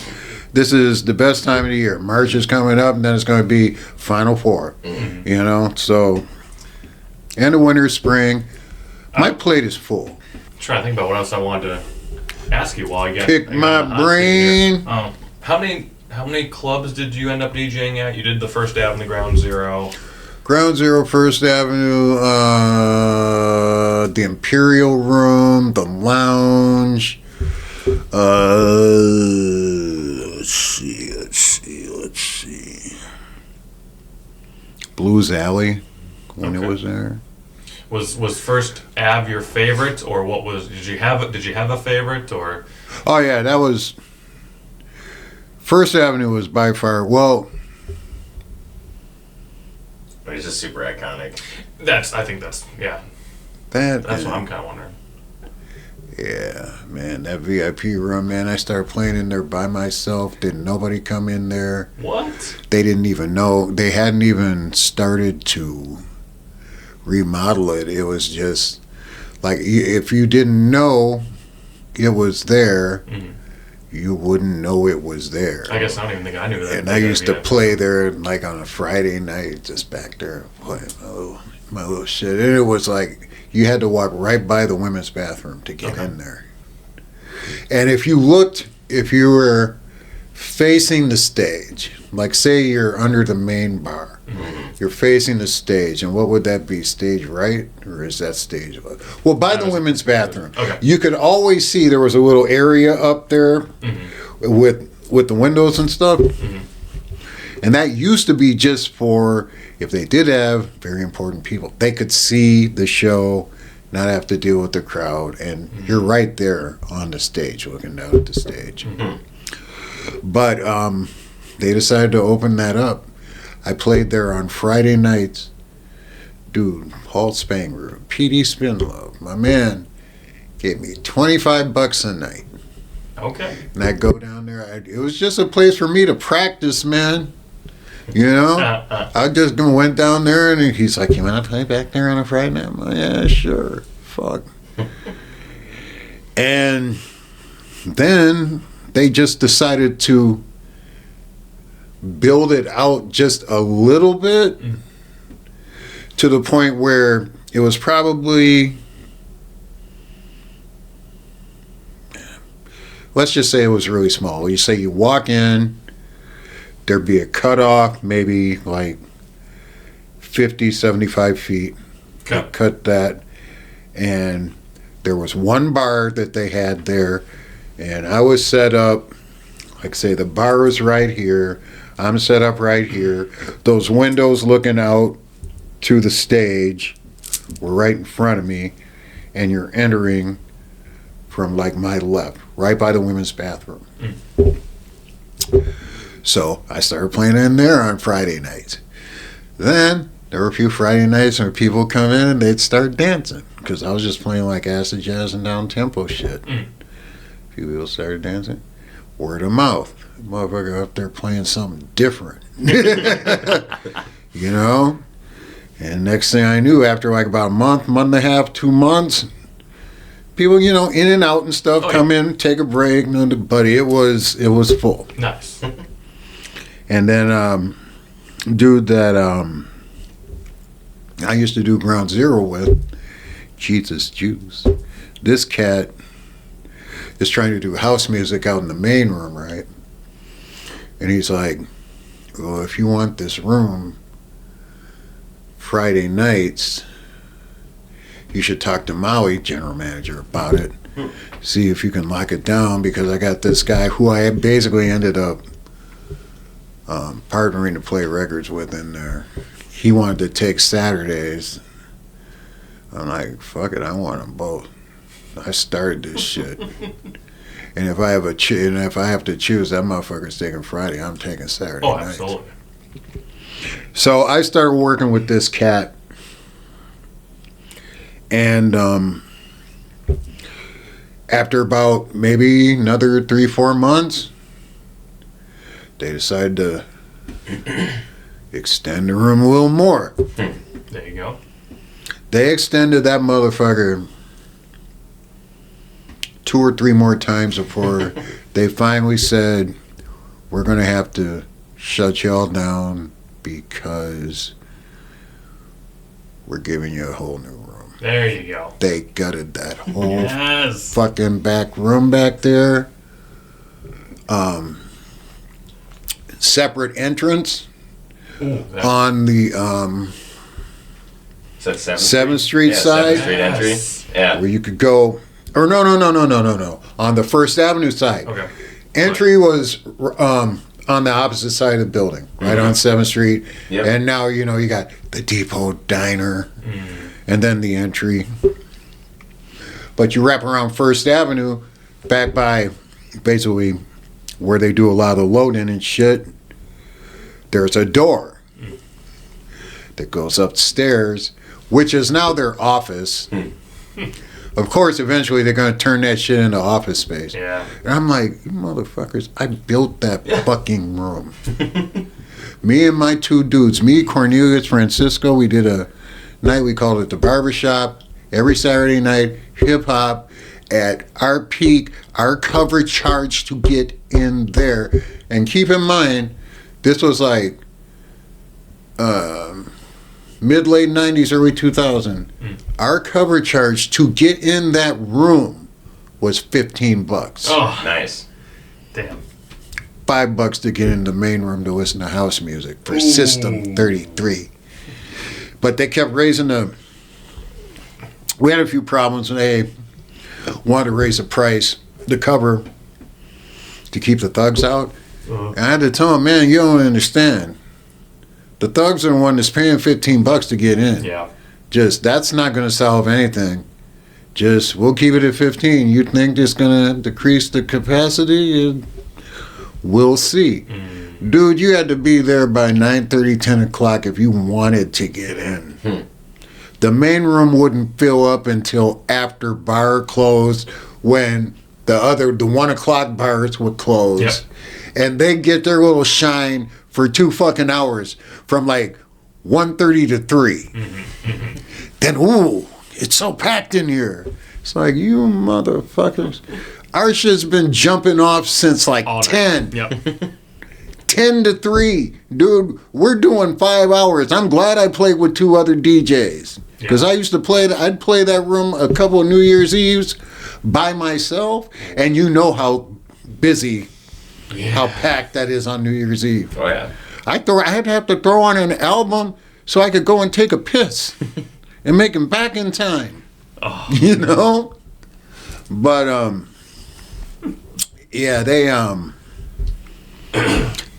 this is the best time of the year. March is coming up, and then it's going to be Final Four, So, and the winter, spring. My plate is full. I'm trying to think about what else I wanted to ask you while I get... Pick my brain. How many clubs did you end up DJing at? You did the First Avenue Ground Zero. Ground Zero, First Avenue, the Imperial Room, the Lounge. Let's see. Blues Alley, when it was there. Was First Ave your favorite, or what was? Did you have a favorite, or? Oh yeah, that was. First Avenue was by far It's just super iconic. I think that's what I'm kind of wondering. Yeah, man, that VIP room, man. I started playing in there by myself. Didn't nobody come in there? What? They didn't even know. They hadn't even started to remodel it. It was just if you didn't know it was there. You wouldn't know it was there. I guess I don't even think I knew that. And I used to play there on a Friday night, just back there playing my little shit. And it was you had to walk right by the women's bathroom to get in there. And if you were facing the stage, say you're under the main bar, you're facing the stage, and what would that be? Stage right, or is that stage left? Well, by the women's bathroom. Okay. You could always see there was a little area up there with the windows and stuff. And that used to be just for, if they did have very important people, they could see the show, not have to deal with the crowd, and you're right there on the stage, looking down at the stage. But they decided to open that up. I played there on Friday nights. Dude, Paul Spangler, P.D. Spinlove, my man, gave me $25 a night. Okay. And I'd go down there. It was just a place for me to practice, man. I just went down there, and he's like, you want to play back there on a Friday night? I'm like, yeah, sure. Fuck. And then they just decided to build it out just a little bit to the point where it was probably, let's just say it was really small. You say you walk in, there'd be a cutoff, maybe 50, 75 feet. Cut that. And there was one bar that they had there, and I was set up like I say, the bar is right here. I'm set up right here. Those windows looking out to the stage were right in front of me, and you're entering from like my left, right by the women's bathroom. So I started playing in there on Friday nights. Then there were a few Friday nights where people come in and they'd start dancing because I was just playing like acid jazz and down tempo shit. A few people started dancing. Word of mouth. Motherfucker up there playing something different. You know? And next thing I knew, after like about a month and a half, 2 months, people, you know, in and out and stuff, come in, take a break, but it was full. Nice. And then dude that I used to do Ground Zero with, Jesus Juice. This cat is trying to do house music out in the main room, right? And he's like, well, if you want this room Friday nights, you should talk to Maui, general manager, about it. See if you can lock it down, because I got this guy who I basically ended up partnering to play records with in there. He wanted to take Saturdays. I'm like, fuck it, I want them both. I started this shit. And if I have to choose, that motherfucker's taking Friday, I'm taking Saturday night. Absolutely. So I started working with this cat, and after about maybe another 3-4 months, they decided to extend the room a little more. There you go. They extended that motherfucker 2 or 3 more times before they finally said, we're going to have to shut y'all down because we're giving you a whole new room. There you go. They gutted that whole fucking back room back there. Separate entrance on the 7th Street side. 7th Street entry. Yeah. Where you could go, or no. On the 1st Avenue side. Okay. Entry was on the opposite side of the building, right on 7th Street. Yep. And now, you know, you got the Depot Diner and then the entry. But you wrap around 1st Avenue, back by basically where they do a lot of loading and shit, there's a door that goes upstairs, which is now their office. Of course, eventually they're going to turn that shit into office space. Yeah. And I'm like, you motherfuckers, I built that fucking room. Me and my 2 dudes, me, Cornelius, Francisco, we did a night, we called it the Barbershop. Every Saturday night, hip-hop at our peak, our cover charge to get in there. And keep in mind, this was like mid-late 90s, early 2000. Our cover charge to get in that room was $15. Oh, nice. Damn. $5 to get in the main room to listen to house music for System 33. But they kept raising we had a few problems when they wanted to raise the price, the cover, to keep the thugs out. And I had to tell them, man, you don't understand. The thugs are the one that's paying $15 to get in. Yeah. Just, that's not going to solve anything. Just, we'll keep it at 15. You think it's going to decrease the capacity? We'll see. Dude, you had to be there by 9:30, 10 o'clock if you wanted to get in. The main room wouldn't fill up until after bar closed, when the 1 o'clock bars would close. Yep. And they get their little shine for 2 fucking hours, from like 1:30 to 3. Then, ooh, it's so packed in here. It's like, you motherfuckers. Our shit's been jumping off since like 10. Yep. 10 to 3. Dude, we're doing 5 hours. I'm glad I played with 2 other DJs. Because I used to I'd play that room a couple of New Year's Eves by myself, and you know how busy, how packed that is on New Year's Eve. Oh, yeah. I'd have to throw on an album so I could go and take a piss and make him back in time. Oh. You know? But, yeah, they,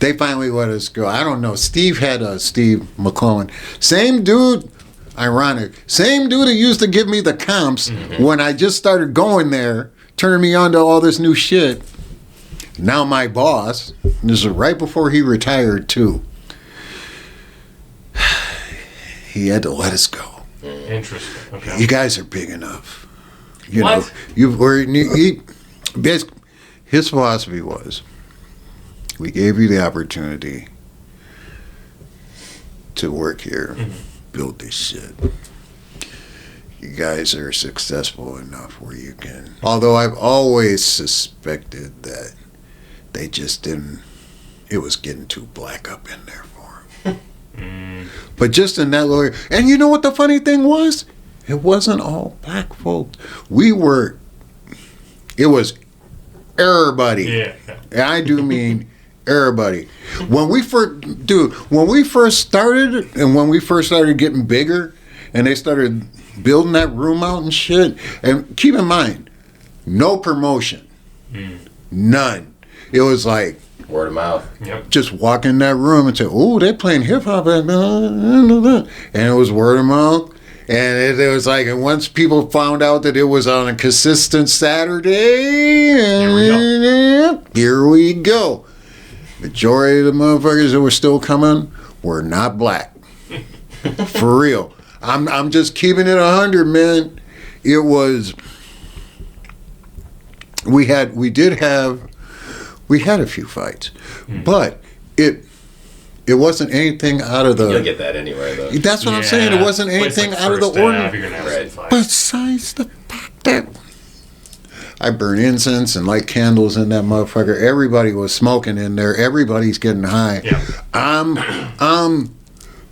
They finally let us go. I don't know. Steve had Steve McClellan. Same dude. Ironic. Same dude that used to give me the comps when I just started going there, turning me on to all this new shit. Now my boss, this is right before he retired too, he had to let us go. Interesting. Okay. You guys are big enough. You know, his philosophy was, we gave you the opportunity to work here, build this shit. You guys are successful enough where you can. Although I've always suspected that they just didn't, it was getting too black up in there for them. But just in that little, and you know what the funny thing was? It wasn't all black folks. It was everybody. Yeah. I do mean everybody. When we first started and when we first started getting bigger and they started building that room out and shit, and keep in mind, no promotion. None. It was like word of mouth. Yep. Just walk in that room and say, "Oh, they're playing hip hop," and it was word of mouth. And it was like, and once people found out that it was on a consistent Saturday, here we go. Majority of the motherfuckers that were still coming were not black. For real. I'm just keeping it 100, man. It was. We had a few fights, but it wasn't anything out of the. You'll get that anywhere, though. That's what I'm saying. It wasn't anything out of the ordinary. Right. Besides the fact that I burn incense and light candles in that motherfucker. Everybody was smoking in there. Everybody's getting high. Yeah. I'm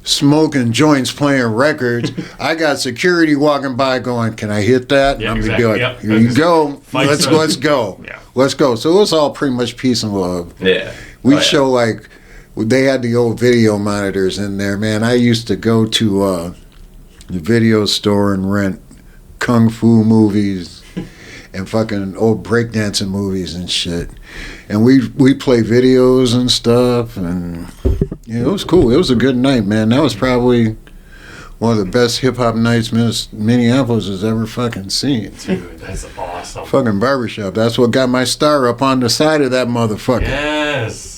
smoking joints, playing records. I got security walking by going, "Can I hit that?" Yeah, I'm exactly. gonna be like, "Here you go. Let's go. Yeah. Let's go." So it was all pretty much peace and love. Yeah. We show like they had the old video monitors in there, man. I used to go to the video store and rent kung fu movies and fucking old breakdancing movies and shit. And we play videos and stuff, and yeah, it was cool. It was a good night, man. That was probably one of the best hip hop nights Minneapolis has ever fucking seen. Dude, that's awesome. Fucking barbershop. That's what got my star up on the side of that motherfucker. Yes.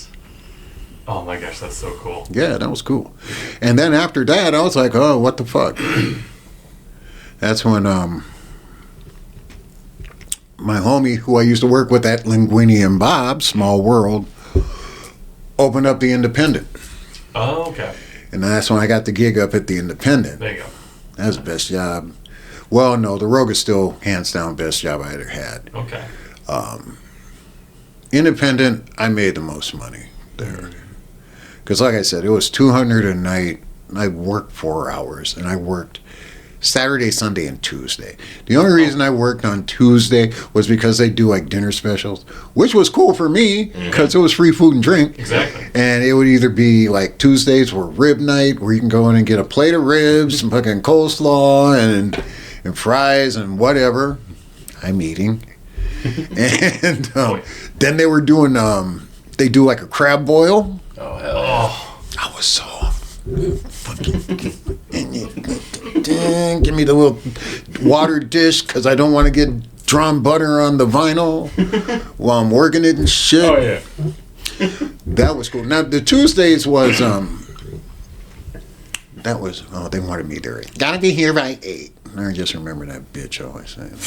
Oh my gosh, that's so cool. Yeah, that was cool. And then after that, I was like, oh, what the fuck? That's when my homie, who I used to work with at Linguini and Bob, Small World, opened up the Independent. Oh, okay. And that's when I got the gig up at the Independent. There you go. That was the best job. Well, no, the Rogue is still hands down best job I ever had. Okay. Independent, I made the most money there. Because like I said, it was $200 a night. I worked 4 hours, and I worked Saturday, Sunday, and Tuesday. The only reason I worked on Tuesday was because they do like dinner specials, which was cool for me because it was free food and drink. Exactly. And it would either be like Tuesdays were rib night, where you can go in and get a plate of ribs, some fucking coleslaw, and fries and whatever. I'm eating. And then they were doing, they do like a crab boil. Oh, hell yeah. I was so fucking. Give me the little water dish because I don't want to get drawn butter on the vinyl while I'm working it and shit. Oh, yeah. That was cool. Now, the Tuesdays was, they wanted me there. Gotta be here by 8. I just remember that bitch always saying,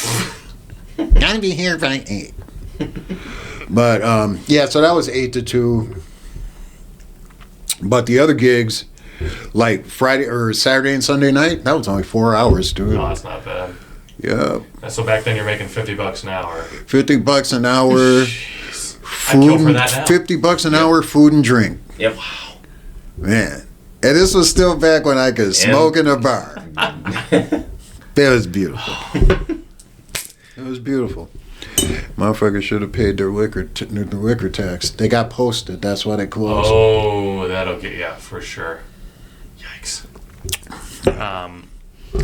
gotta be here by 8. But, yeah, so that was 8 to 2. But the other gigs, like Friday or Saturday and Sunday night, that was only 4 hours, dude. No, that's not bad. Yeah. So back then you're making $50 an hour. $50 an hour. Jeez. Food, I'd kill for that now. $50 an hour, food and drink. Yep. Wow. Man. And this was still back when I could smoke in a bar. It was beautiful. It was beautiful. Motherfuckers should have paid their liquor tax. They got posted. That's why they closed. Oh, that'll get for sure. Yikes.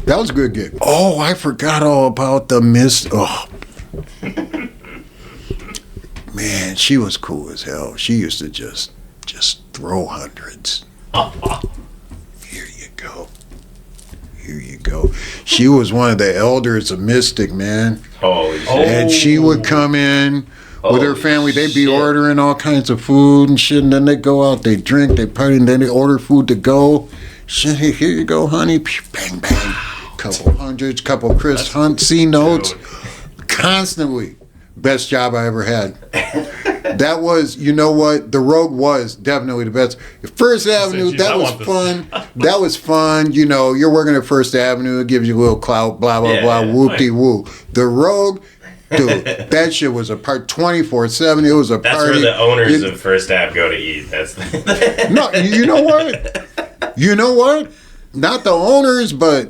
That was a good gig. Oh, I forgot all about the Miss. Oh, man, she was cool as hell. She used to just just throw hundreds. Here you go. Here you go. She was one of the elders of Mystic, man. Holy shit. And she would come in with her family. They'd be ordering all kinds of food and shit, and then they'd go out, they drink, they party, and then they order food to go. Shit, here you go, honey. Bang, bang. Couple hundreds, couple Chris Hunt C notes. Constantly. Best job I ever had. That was, you know what? The Rogue was definitely the best. First Avenue, that was fun. That was fun. You know, you're working at First Avenue, it gives you a little clout, blah, blah, blah, whoop-de-woo. The Rogue, dude, that shit was a part 24/7. It was a That's party. where the owners of First Ave go to eat. That's No, you know what? You know what? Not the owners, but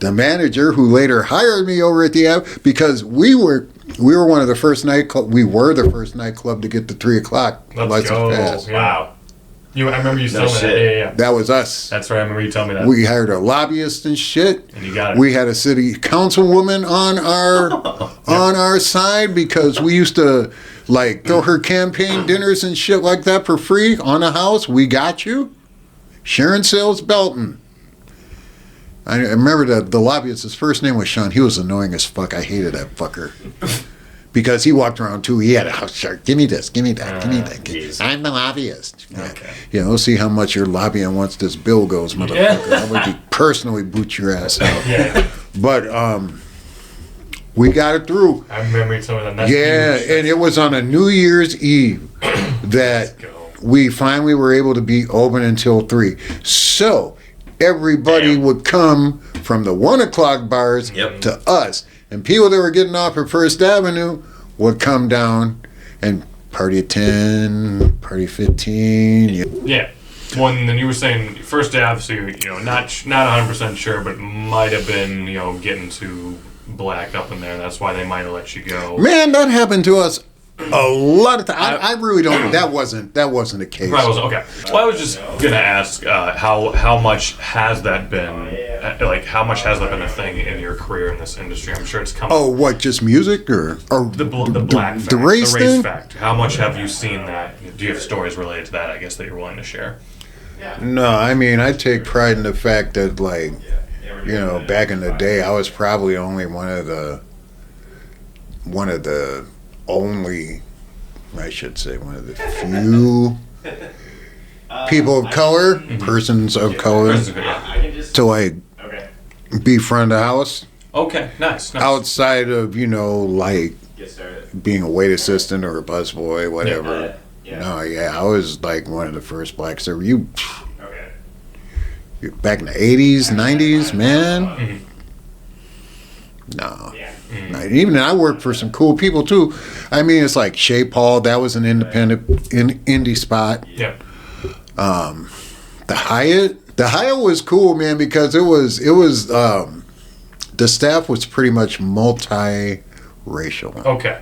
the manager who later hired me over at the Ave, because we were one of the first nightclub. We were the first nightclub to get the 3 o'clock license pass. Yeah. Wow. I remember you telling me that. Yeah. That was us. That's right. I remember you telling me that. We hired a lobbyist and shit. And you got it. We had a city councilwoman on our side because we used to like throw her campaign dinners and shit like that for free on the house. We got you. Sharon Sales Belton. I remember the lobbyist, his first name was Sean. He was annoying as fuck. I hated that fucker. Because he walked around too. He had a house chart. Give me this, give me that, give me that. Geez. I'm the lobbyist. Okay. You know, see how much your lobbying once this bill goes, motherfucker. I would personally boot your ass out. Yeah. But we got it through. I remember you telling me that. Yeah, and it was on a New Year's Eve that we finally were able to be open until 3. So everybody would come from the 1 o'clock bars to us. And people that were getting off at First Avenue would come down and party at 10, party 15. Yeah. Well, and then you were saying First Ave, so you're, not 100% sure, but might have been, getting too blacked up in there. That's why they might have let you go. Man, that happened to us a lot of times. I really don't. That wasn't the case. Right, okay. Well, I was just gonna ask how much has that been? How much has that been a thing in your career in this industry? I'm sure it's come. Oh, what? Just music or the black fact, the race thing? Fact? How much have you seen that? Do you have stories related to that? I guess that you're willing to share. No, I mean I take pride in the fact that back in the day I was probably only one of the only, I should say, one of the few people of color, persons of color, to be front of the house. Okay, nice. Outside of being a wait assistant or a busboy, whatever. No, I was one of the first blacks ever. You back in the 80s, 90s, man. Mm-hmm. No. Even I worked for some cool people too. I mean, it's like Shea Paul. That was an independent indie spot. Yeah. The Hyatt was cool, man, because it was the staff was pretty much multi-racial. Okay.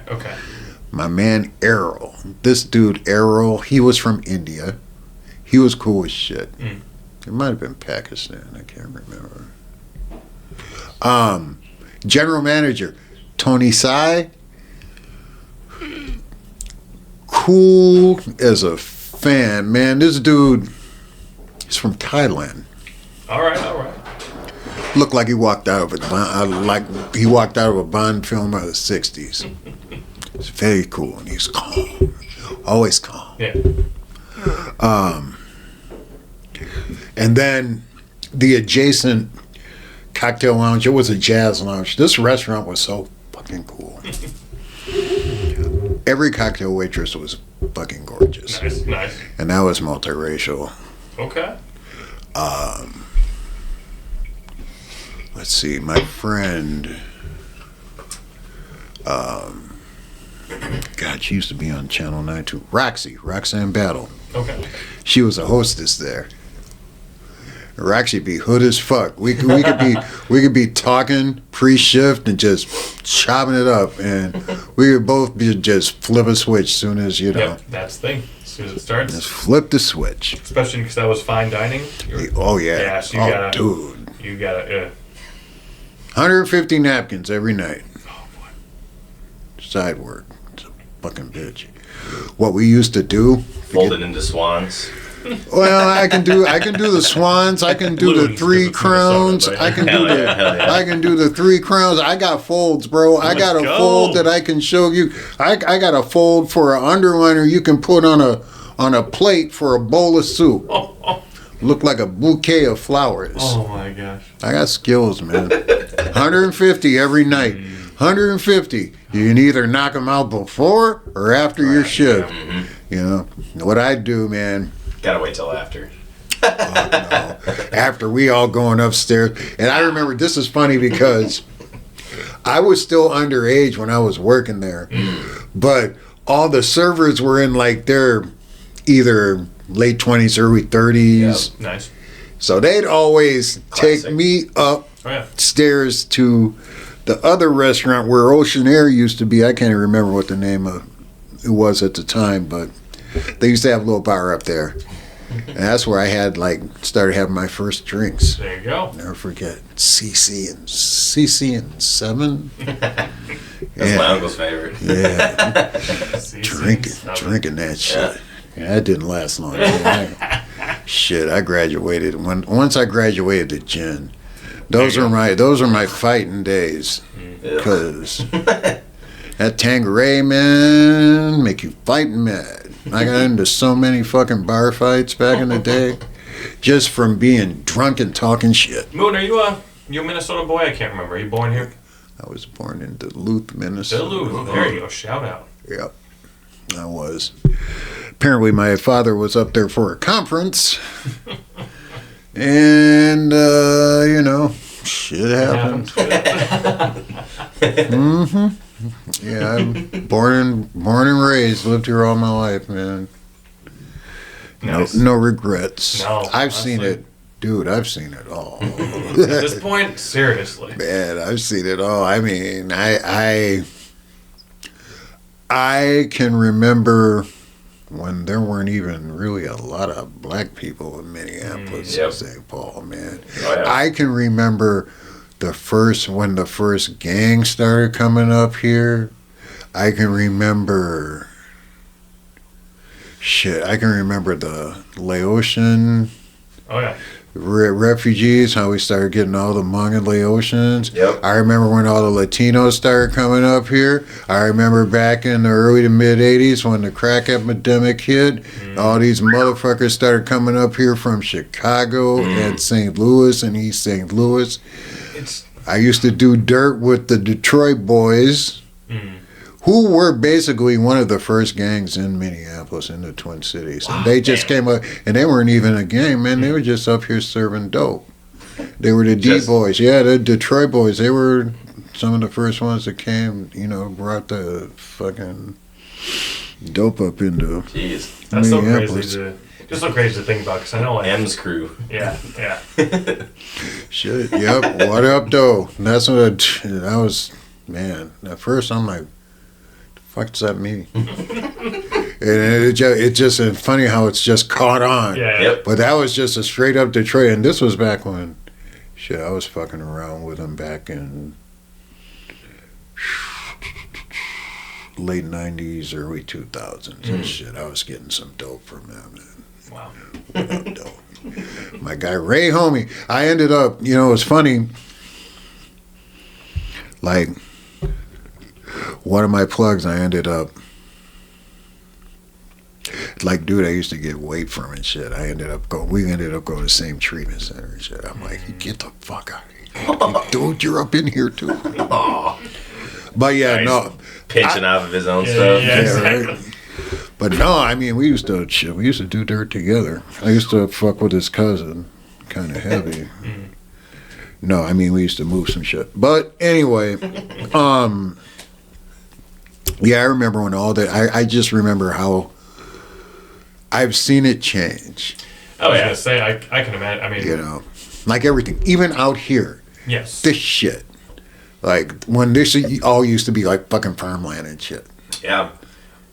My man Errol, this dude Errol, he was from India. He was cool as shit. It might have been Pakistan. I can't remember. General manager Tony Sai, cool as a fan, man. This dude is from Thailand. All right. Looked like he walked out of a Bond film out of the '60s. It's very cool, and he's calm, always calm. Yeah. And then the adjacent cocktail lounge, it was a jazz lounge. This restaurant was so fucking cool. Every cocktail waitress was fucking gorgeous. Nice. And that was multiracial. Okay. Let's see, my friend, she used to be on Channel 9 too. Roxanne Battle. Okay. She was a hostess there. Roxy be hood as fuck. We could be talking pre-shift and just chopping it up, and we could both be just flip a switch soon as Yep, that's the thing. As soon as it starts, just flip the switch. Especially because that was fine dining. Oh yeah. Yeah. So dude. You gotta. 150 napkins every night. Oh boy. Side work. It's a fucking bitch. What we used to do. Folded into swans. Well, I can do the Swans. I can do the 3 Crowns. I can do I can do the 3 Crowns. I got folds, bro. I got a fold that I can show you. I got a fold for an underliner you can put on a plate for a bowl of soup. Look like a bouquet of flowers. Oh my gosh. I got skills, man. 150 every night. 150. You can either knock them out before or after your shift. You know what I do, man. Gotta wait till after. No. After we all going upstairs. And I remember, this is funny because I was still underage when I was working there. But all the servers were in like their either late 20s, early 30s. Yep. Nice. So they'd always take me upstairs to the other restaurant where Ocean Air used to be. I can't even remember what the name of it was at the time, but they used to have a little bar up there. And that's where I had started having my first drinks. There you go. Never forget. CC and 7. That's my uncle's favorite. Yeah. drinking that shit. Yeah, that didn't last long. Shit, I graduated. Once I graduated to gin, those are my fighting days. Because that Tanqueray, man, make you fighting mad. I got into so many fucking bar fights back in the day, just from being drunk and talking shit. Moon, are you a Minnesota boy? I can't remember. Are you born here? I was born in Duluth, Minnesota. Duluth. There you go. Shout out. Yep, I was. Apparently, my father was up there for a conference, and shit happened. Yeah, I'm born and raised. Lived here all my life, man. Nice. No regrets. No, I've seen it, dude. I've seen it all. At this point, seriously, man, I've seen it all. I mean, I can remember when there weren't even really a lot of black people in Minneapolis and St. Paul, man. Oh, yeah. I can remember when the first gang started coming up here. I can remember the Laotian refugees, how we started getting all the Hmong and Laotians. Yep. I remember when all the Latinos started coming up here. I remember back in the early to mid 80s when the crack epidemic hit. All these motherfuckers started coming up here from Chicago and St. Louis and East St. Louis. I used to do dirt with the Detroit boys, who were basically one of the first gangs in Minneapolis, in the Twin Cities. Wow, and they just came up, and they weren't even a gang, man. They were just up here serving dope. They were the D-boys. Yeah, the Detroit boys. They were some of the first ones that came, brought the fucking dope up into Jeez. That's Minneapolis. Just so crazy to think about, because I know M's crew. Yeah. Shit, yep. What up, though? That's what I was, man. At first, I'm like, the fuck does that mean? And it's just funny how it's just caught on. Yeah. Yep. But that was just a straight up Detroit, and this was back when, shit, I was fucking around with them back in late 90s, early 2000s and shit. I was getting some dope from them. Wow. Dope. My guy Ray Homie. I ended up, it was funny. Like, one of my plugs, I ended up, like, dude, I used to get weight from and shit. We ended up going to the same treatment center and shit. I'm like, get the fuck out of here. Dude, you're up in here too. But yeah, nice. No. Pinching off of his own stuff. Yeah, exactly. Right. But no, I mean, we used to do dirt together. I used to fuck with his cousin, kind of heavy. No, I mean, we used to move some shit. But anyway, yeah, I remember when all that. I just remember how I've seen it change. Oh yeah, I can imagine. I mean, like everything, even out here. Yes. This shit, like when this all used to be like fucking farmland and shit. Yeah.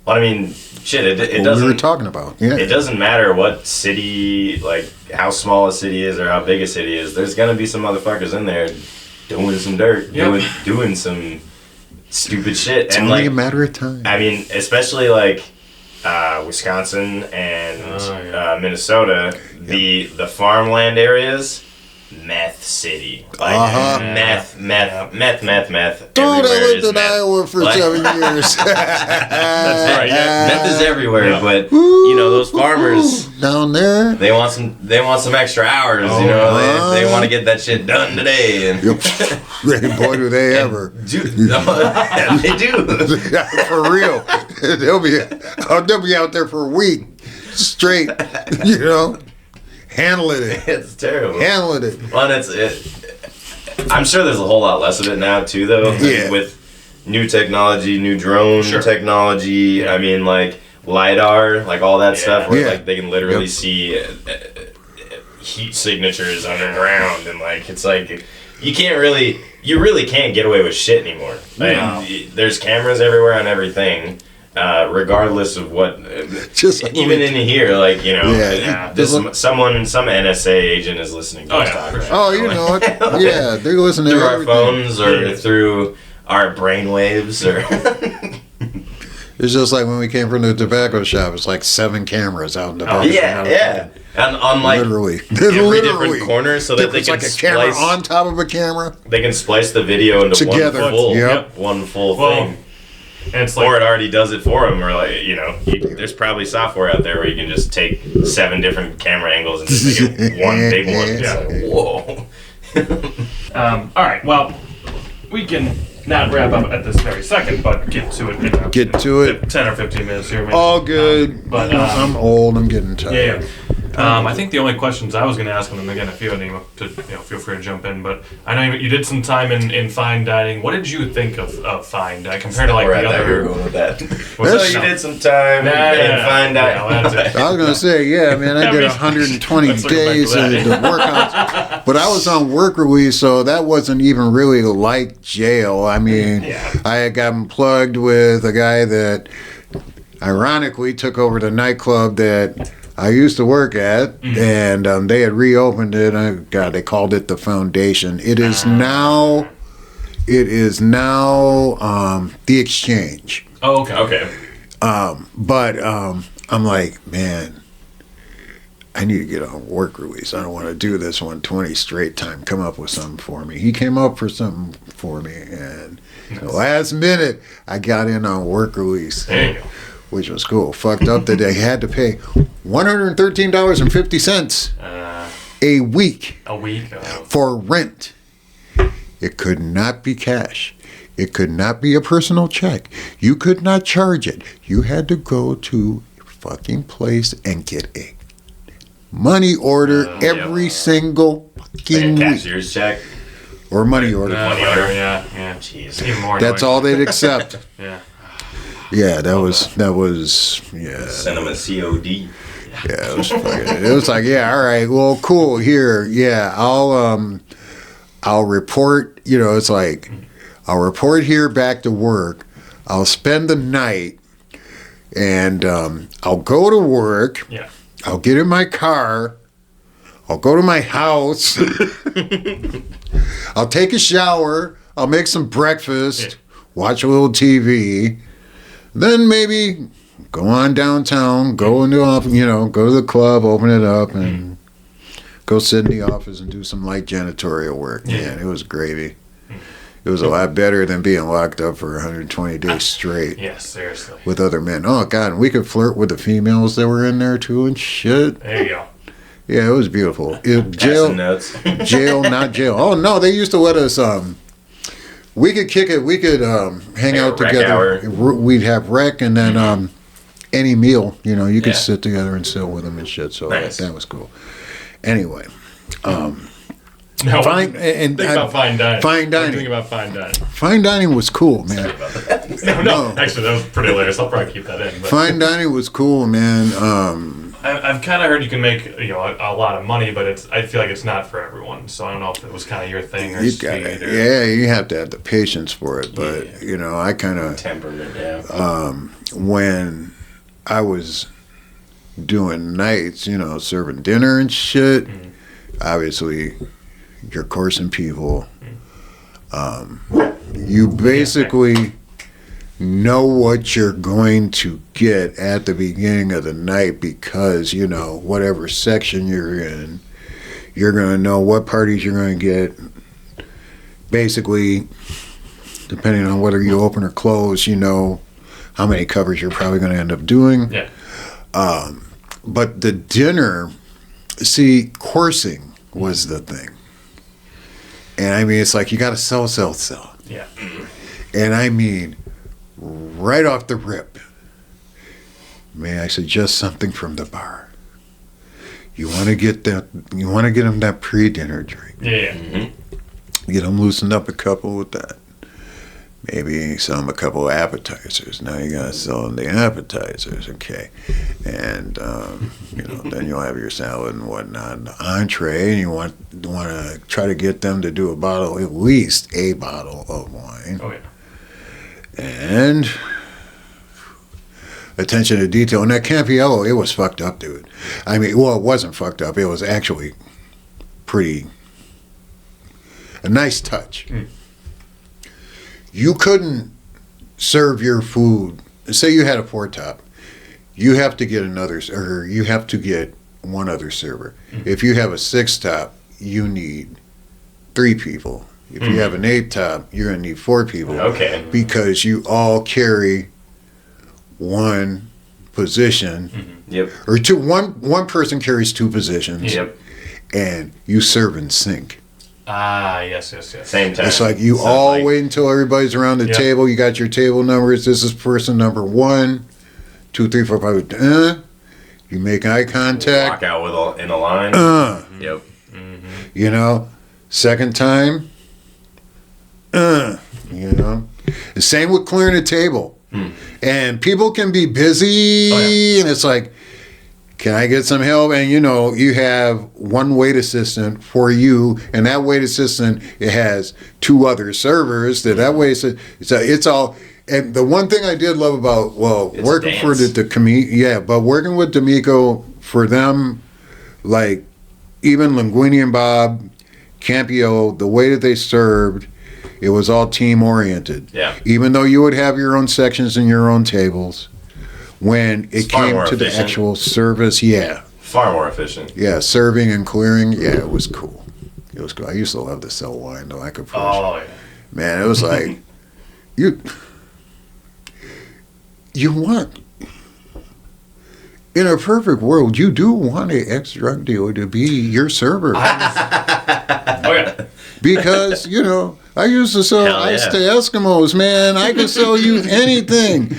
Well, I mean, shit, it doesn't... we were talking about, yeah. It doesn't matter what city, like, how small a city is or how big a city is. There's going to be some motherfuckers in there doing some dirt, doing some stupid shit. It's only a matter of time. I mean, especially, like, Wisconsin and Minnesota, the farmland areas, meth city. Like meth. Dude, I lived in Iowa for 7 years. That's right. Yeah. Meth is everywhere, but you know those farmers down there, they want some extra hours. You know, they want to get that shit done today. And boy, do they ever! Dude, they do for real. They'll be out there for a week straight. You know. Handling it. It's terrible. Handling it. Well, I'm sure there's a whole lot less of it now, too, though. Yeah. I mean, with new technology, new drone technology. Yeah. I mean, like, LiDAR, like all that stuff, where like they can literally see heat signatures underground. And, like, it's like, you really can't get away with shit anymore. No. There's cameras everywhere on everything. Regardless of what, even in here, like, you know, some NSA agent is listening to us talk. Right? Oh, you know it. Yeah, they're listening through our phones or through our brain waves, or. It's just like when we came from the tobacco shop. It's like 7 cameras out in the box. Yeah. And on like literally different corners, so that they can like a camera on top of a camera. They can splice the video into together. one full thing. And it's like, or it already does it for them, or like, you know, there's probably software out there where you can just take 7 different camera angles and just make it one big one. It's like, whoa. All right, well, we can not wrap up at this very second, but get to it. Get to it. 10 or 15 minutes here. Maybe. All good. But I'm old. I'm getting tired. Yeah. I think the only questions I was going to ask them, and again, if you had any, feel free to jump in. But I know you did some time in fine dining. What did you think of fine dining compared to like the other? You were going with that. So you did some time in fine dining. I was going to say, man, I did 120 days of the workouts, but I was on work release, so that wasn't even really like jail. I mean, I had gotten plugged with a guy that ironically took over the nightclub that I used to work at, and they had reopened it. They called it the Foundation. It is now the Exchange. Oh, okay. But I'm like, man, I need to get on work release. I don't want to do this 120 straight time. Come up with something for me. He came up for something for me, and the last minute, I got in on work release. There you go. Which was cool. Fucked up that they had to pay $113.50 a week. For rent. It could not be cash. It could not be a personal check. You could not charge it. You had to go to a fucking place and get a money order every single fucking week. Cashier's check. Or money order. Money order, yeah. Jeez. Even more. That's all they'd accept. Yeah, that was. Send them a COD. Yeah, it was fucking. It was like, all right, well, cool. Here, I'll report. You know, it's like, I'll report here back to work. I'll spend the night, and I'll go to work. Yeah. I'll get in my car. I'll go to my house. I'll take a shower. I'll make some breakfast. Watch a little TV. Then maybe go on downtown, go into office, go to the club, open it up, and go sit in the office and do some light janitorial work. Man, it was gravy. It was a lot better than being locked up for 120 days straight. Yes, seriously. With other men. Oh, God, and we could flirt with the females that were in there, too, and shit. There you go. Yeah, it was beautiful. Jail, not jail. Oh, no, they used to let us... We could kick it. We could hang out together. We'd have rec, and then any meal. You could sit together and sit with them and shit. So that was cool. Anyway, think about fine dining. Fine dining. Think about fine dining. Fine dining was cool, man. No, actually, that was pretty hilarious. I'll probably keep that in. But. Fine dining was cool, man. I've kind of heard you can make a lot of money, but I feel like it's not for everyone. So I don't know if it was kind of your thing or speed. You have to have the patience for it. But I kind of temperament. Yeah. When I was doing nights, serving dinner and shit. Obviously, you're coursing people. You basically know what you're going to get at the beginning of the night because, you know, whatever section you're in, you're going to know what parties you're going to get. Basically, depending on whether you open or close, you know how many covers you're probably going to end up doing. Yeah. But the dinner, see, coursing was the thing. And I mean, it's like you got to sell. Yeah. And I mean, right off the rip, may I suggest something from the bar? You want to get them that pre-dinner drink. Yeah. Mm-hmm. Get them loosened up a couple with that. Maybe sell them a couple of appetizers. Now you gotta sell them the appetizers, okay? And you know, then you'll have your salad and whatnot, the entree, and you want to try to get them to do at least a bottle of wine. Oh yeah. And attention to detail. And that Campiello, it was fucked up, dude. I mean, well, it wasn't fucked up. It was actually a nice touch. Mm. You couldn't serve your food. Say you had a 4-top. You have to get one other server. Mm-hmm. If you have a 6-top, you need 3 people. If you have an 8-top, you're going to need 4 people. Okay. Because you all carry one position. Mm-hmm. Yep. Or two. One person carries 2 positions. Yep. And you serve in sync. Ah, yes. Same time. It's like you wait until everybody's around the table. You got your table numbers. This is person number 1, 2, 3, 4, 5. You make eye contact. Walk out in a line. Yep. Mm-hmm. You know, second time. You know, the same with clearing a table. And people can be busy, and it's like, can I get some help? And you know, you have one wait assistant for you, and that wait assistant, it has 2 other servers. That wait assistant, it's all. And the one thing I did love about working for but working with D'Amico, for them, like even Linguini and Bob, Campio, the way that they served, it was all team oriented. Yeah. Even though you would have your own sections and your own tables. When it came to the actual service, far more efficient. Yeah, serving and clearing, it was cool. It was cool. I used to love to sell wine, though. I could push. Oh, yeah. Man, it was like, you want, in a perfect world, you do want an ex-drug dealer to be your server. Oh, yeah. Because, you know, I used to sell ice to Eskimos, man. I could sell you anything.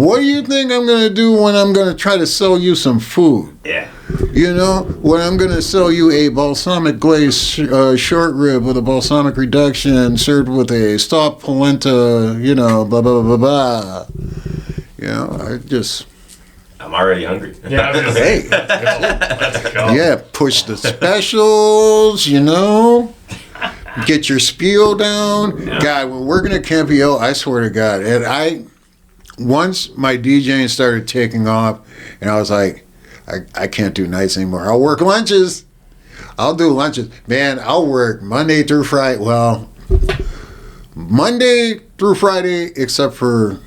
What do you think I'm going to do when I'm going to try to sell you some food? Yeah. You know, when I'm going to sell you a balsamic glazed short rib with a balsamic reduction served with a soft polenta, you know, blah, blah, blah, blah. You know, I'm already hungry. Yeah, hey. Let's go. Yeah, push the specials, you know. Get your spiel down. Yeah. God, when working at Campio, I swear to God, and once my DJing started taking off, and I was like, I can't do nights anymore. I'll work lunches. I'll do lunches. Man, I'll work Monday through Friday. Well, Monday through Friday, except for,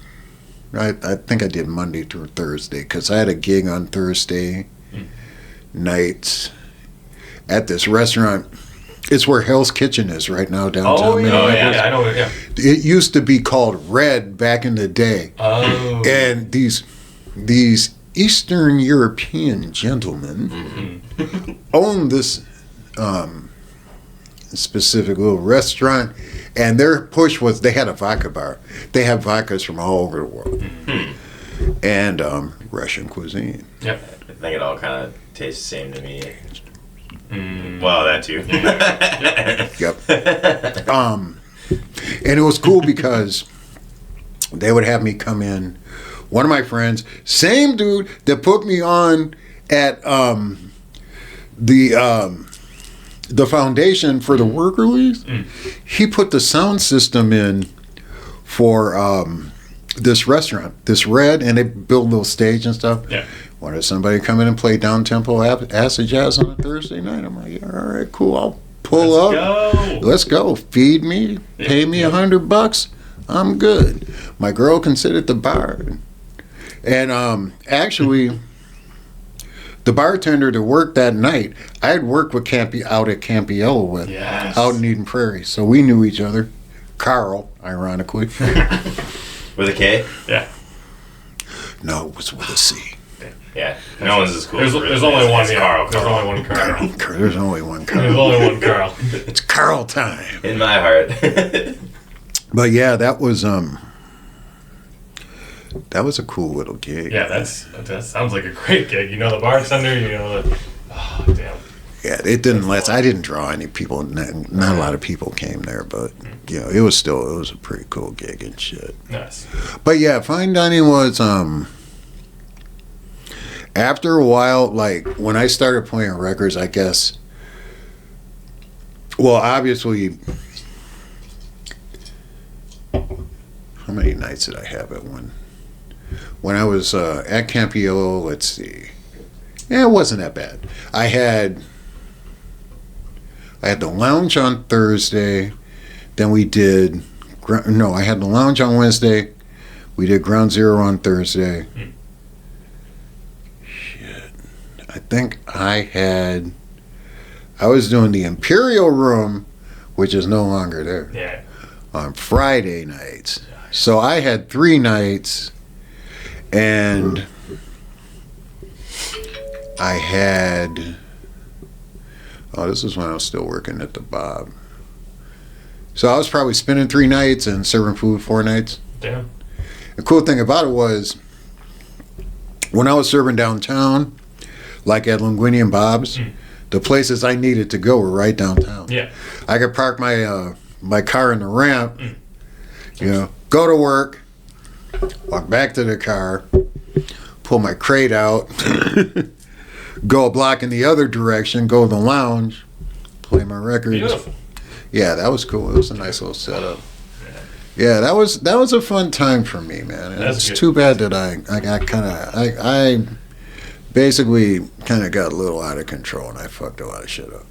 I think I did Monday through Thursday, because I had a gig on Thursday nights at this restaurant. It's where Hell's Kitchen is right now downtown. Oh, yeah, I know it, yeah. It used to be called Red back in the day. Oh. And these Eastern European gentlemen owned this specific little restaurant, and their push was they had a vodka bar. They have vodkas from all over the world. And Russian cuisine. Yep. I think it all kind of tastes the same to me. Well, that too. Yep. And it was cool because they would have me come in. One of my friends, same dude that put me on at the foundation for the work release, he put the sound system in for this restaurant, this Red, and they built a little stage and stuff. Yeah. Wanted somebody to come in and play down-tempo acid jazz on a Thursday night. I'm like, all right, cool. I'll pull up. Let's go. Let's go. Feed me. Pay me $100. I'm good. My girl can sit at the bar. And actually, the bartender that worked that night, I had worked with out at Campiello with, out in Eden Prairie. So we knew each other. Carl, ironically. With a K? Yeah. No, it was with a C. Yeah, no one's as cool. There's only one Carl. There's only one Carl. There's only one Carl. There's only one Carl. It's Carl time. In my heart. But yeah, that was a cool little gig. Yeah, that sounds like a great gig. You know the bartender, you know the... Oh, damn. Yeah, it didn't last. I didn't draw any people. Not a lot of people came there, but you know, it was a pretty cool gig and shit. Nice. But yeah, fine dining was after a while, like when I started playing records, I guess. Well, obviously, how many nights did I have at one? When I was at Campiello, let's see. Yeah, it wasn't that bad. I had the lounge on Thursday. Then we did. No, I had the lounge on Wednesday. We did Ground Zero on Thursday. Shit. I think I was doing the Imperial Room, which is no longer there. Yeah. On Friday nights. So I had 3 nights, and I had. Oh, this is when I was still working at the Bob. So I was probably spending 3 nights and serving food 4 nights. Damn. The cool thing about it was, when I was serving downtown, like at Linguini and Bob's, the places I needed to go were right downtown. Yeah. I could park my car in the ramp, you know, go to work, walk back to the car, pull my crate out, go a block in the other direction, go to the lounge, play my records. Beautiful. Yeah, that was cool. It was a nice little setup. Yeah, that was a fun time for me, man. It's too bad that I basically kind of got a little out of control and I fucked a lot of shit up.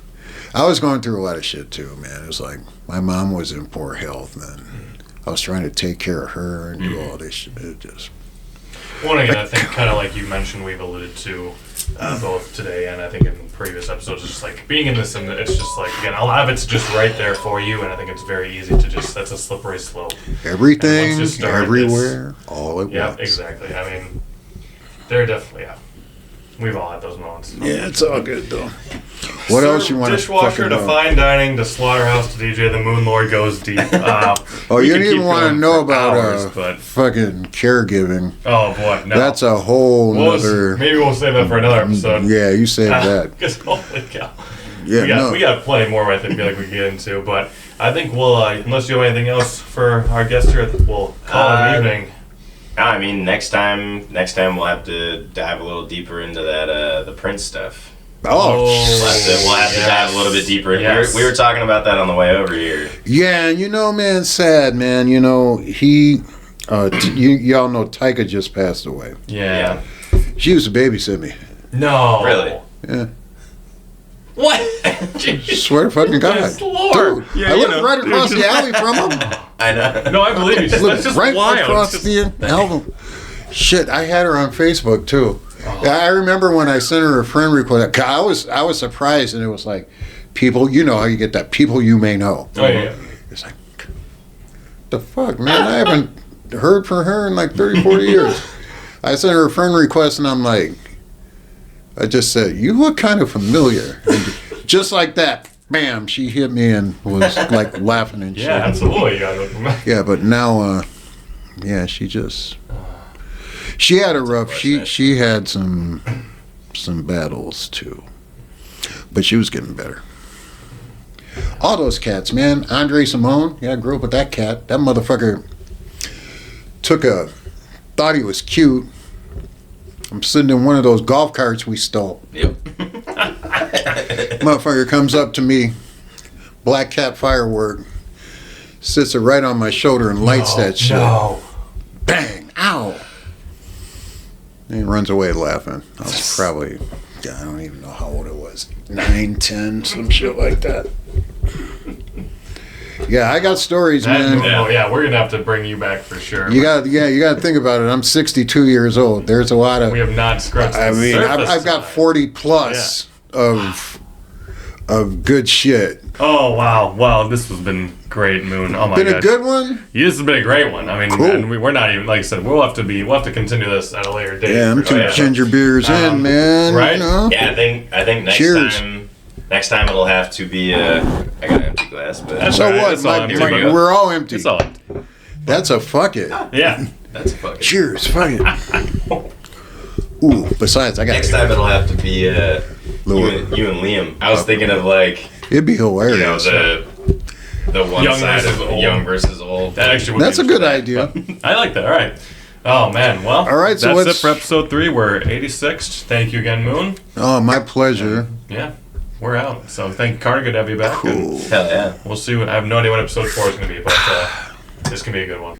I was going through a lot of shit too, man. It was like my mom was in poor health and I was trying to take care of her and do all this shit. It just. One again, I think kind of like you mentioned, we've alluded to both today and I think in previous episodes, it's just like being in this, and it's just like, again, a lot of it's just right there for you, and I think it's very easy to just, that's a slippery slope. Everything, everywhere, all at once. Yeah, exactly. I mean, they're definitely, we've all had those moments. Yeah, it's all good though. What else you want to dishwasher to fine dining to slaughterhouse to DJ, the Moon Lord goes deep. Oh, you didn't even want to know about fucking caregiving. Oh boy, no. That's a whole nother. Maybe we'll save that for another episode. Yeah, you save that. Because holy cow. Yeah, we got plenty more I think we can get into, but I think we'll, unless you have anything else for our guest here, we'll call it an evening. I mean, next time we'll have to dive a little deeper into that the Prince stuff. Oh, we'll have to dive a little bit deeper. Yes. We were talking about that on the way over here. Yeah, and you know, man, sad, man. You know, he, y'all know Tyka just passed away. Yeah. She used to babysit me. No. Really? Yeah. What? Swear to fucking God. Dude, I lived right across the alley from him. I know. No, I believe you. That's just right wild. Across the album. Shit, I had her on Facebook too. Oh. Yeah, I remember when I sent her a friend request. I was surprised, and it was like, people. You know how you get that, people you may know. Oh yeah. It's like, the fuck, man. I haven't heard from her in like 30, 40 years. I sent her a friend request, and I'm like, I just said, you look kind of familiar. And just like that, bam, she hit me and was like laughing and shit. Yeah, absolutely. Yeah, but now, yeah, she had a rough. She had some battles too, but she was getting better. All those cats, man. Andre Simone. Yeah, I grew up with that cat. That motherfucker thought he was cute. I'm sitting in one of those golf carts we stole. Yep. Motherfucker comes up to me, black cat firework, sits it right on my shoulder and lights that shit. No. Bang! Ow! And he runs away laughing. I was probably, I don't even know how old it was. 9, 10, some shit like that. Yeah, I got stories, man. Yeah, we're gonna have to bring you back for sure. You got to think about it. I'm 62 years old. There's a lot of. We have not scratched. I mean, I've got 40 plus of good shit. Oh wow, this has been great, Moon. Oh my god, been a good one. Yeah, this has been a great one. I mean, cool. And we're not even, like I said, we'll have to continue this at a later date. Yeah, I'm 2 ginger beers in, man. Right? You know? Yeah, I think next time it'll have to be I got an empty glass, but that's so right. what? We're all empty. It's all empty. That's a fuck it. Yeah, that's a fuck it. Cheers, fuck it. Ooh, besides, I got next time it'll have to be you and Liam. I was thinking of like it'd be hilarious. You know, the one young side of young versus old. That actually that's a good idea. I like that. All right. Oh man. Well, all right. So that's it for episode 3. We're 86th. Thank you again, Moon. Oh, my pleasure. Yeah. We're out. So thank you, Carter. Good to have you back. Cool. Hell yeah. We'll see. I have no idea what episode 4 is going to be, but this can be a good one.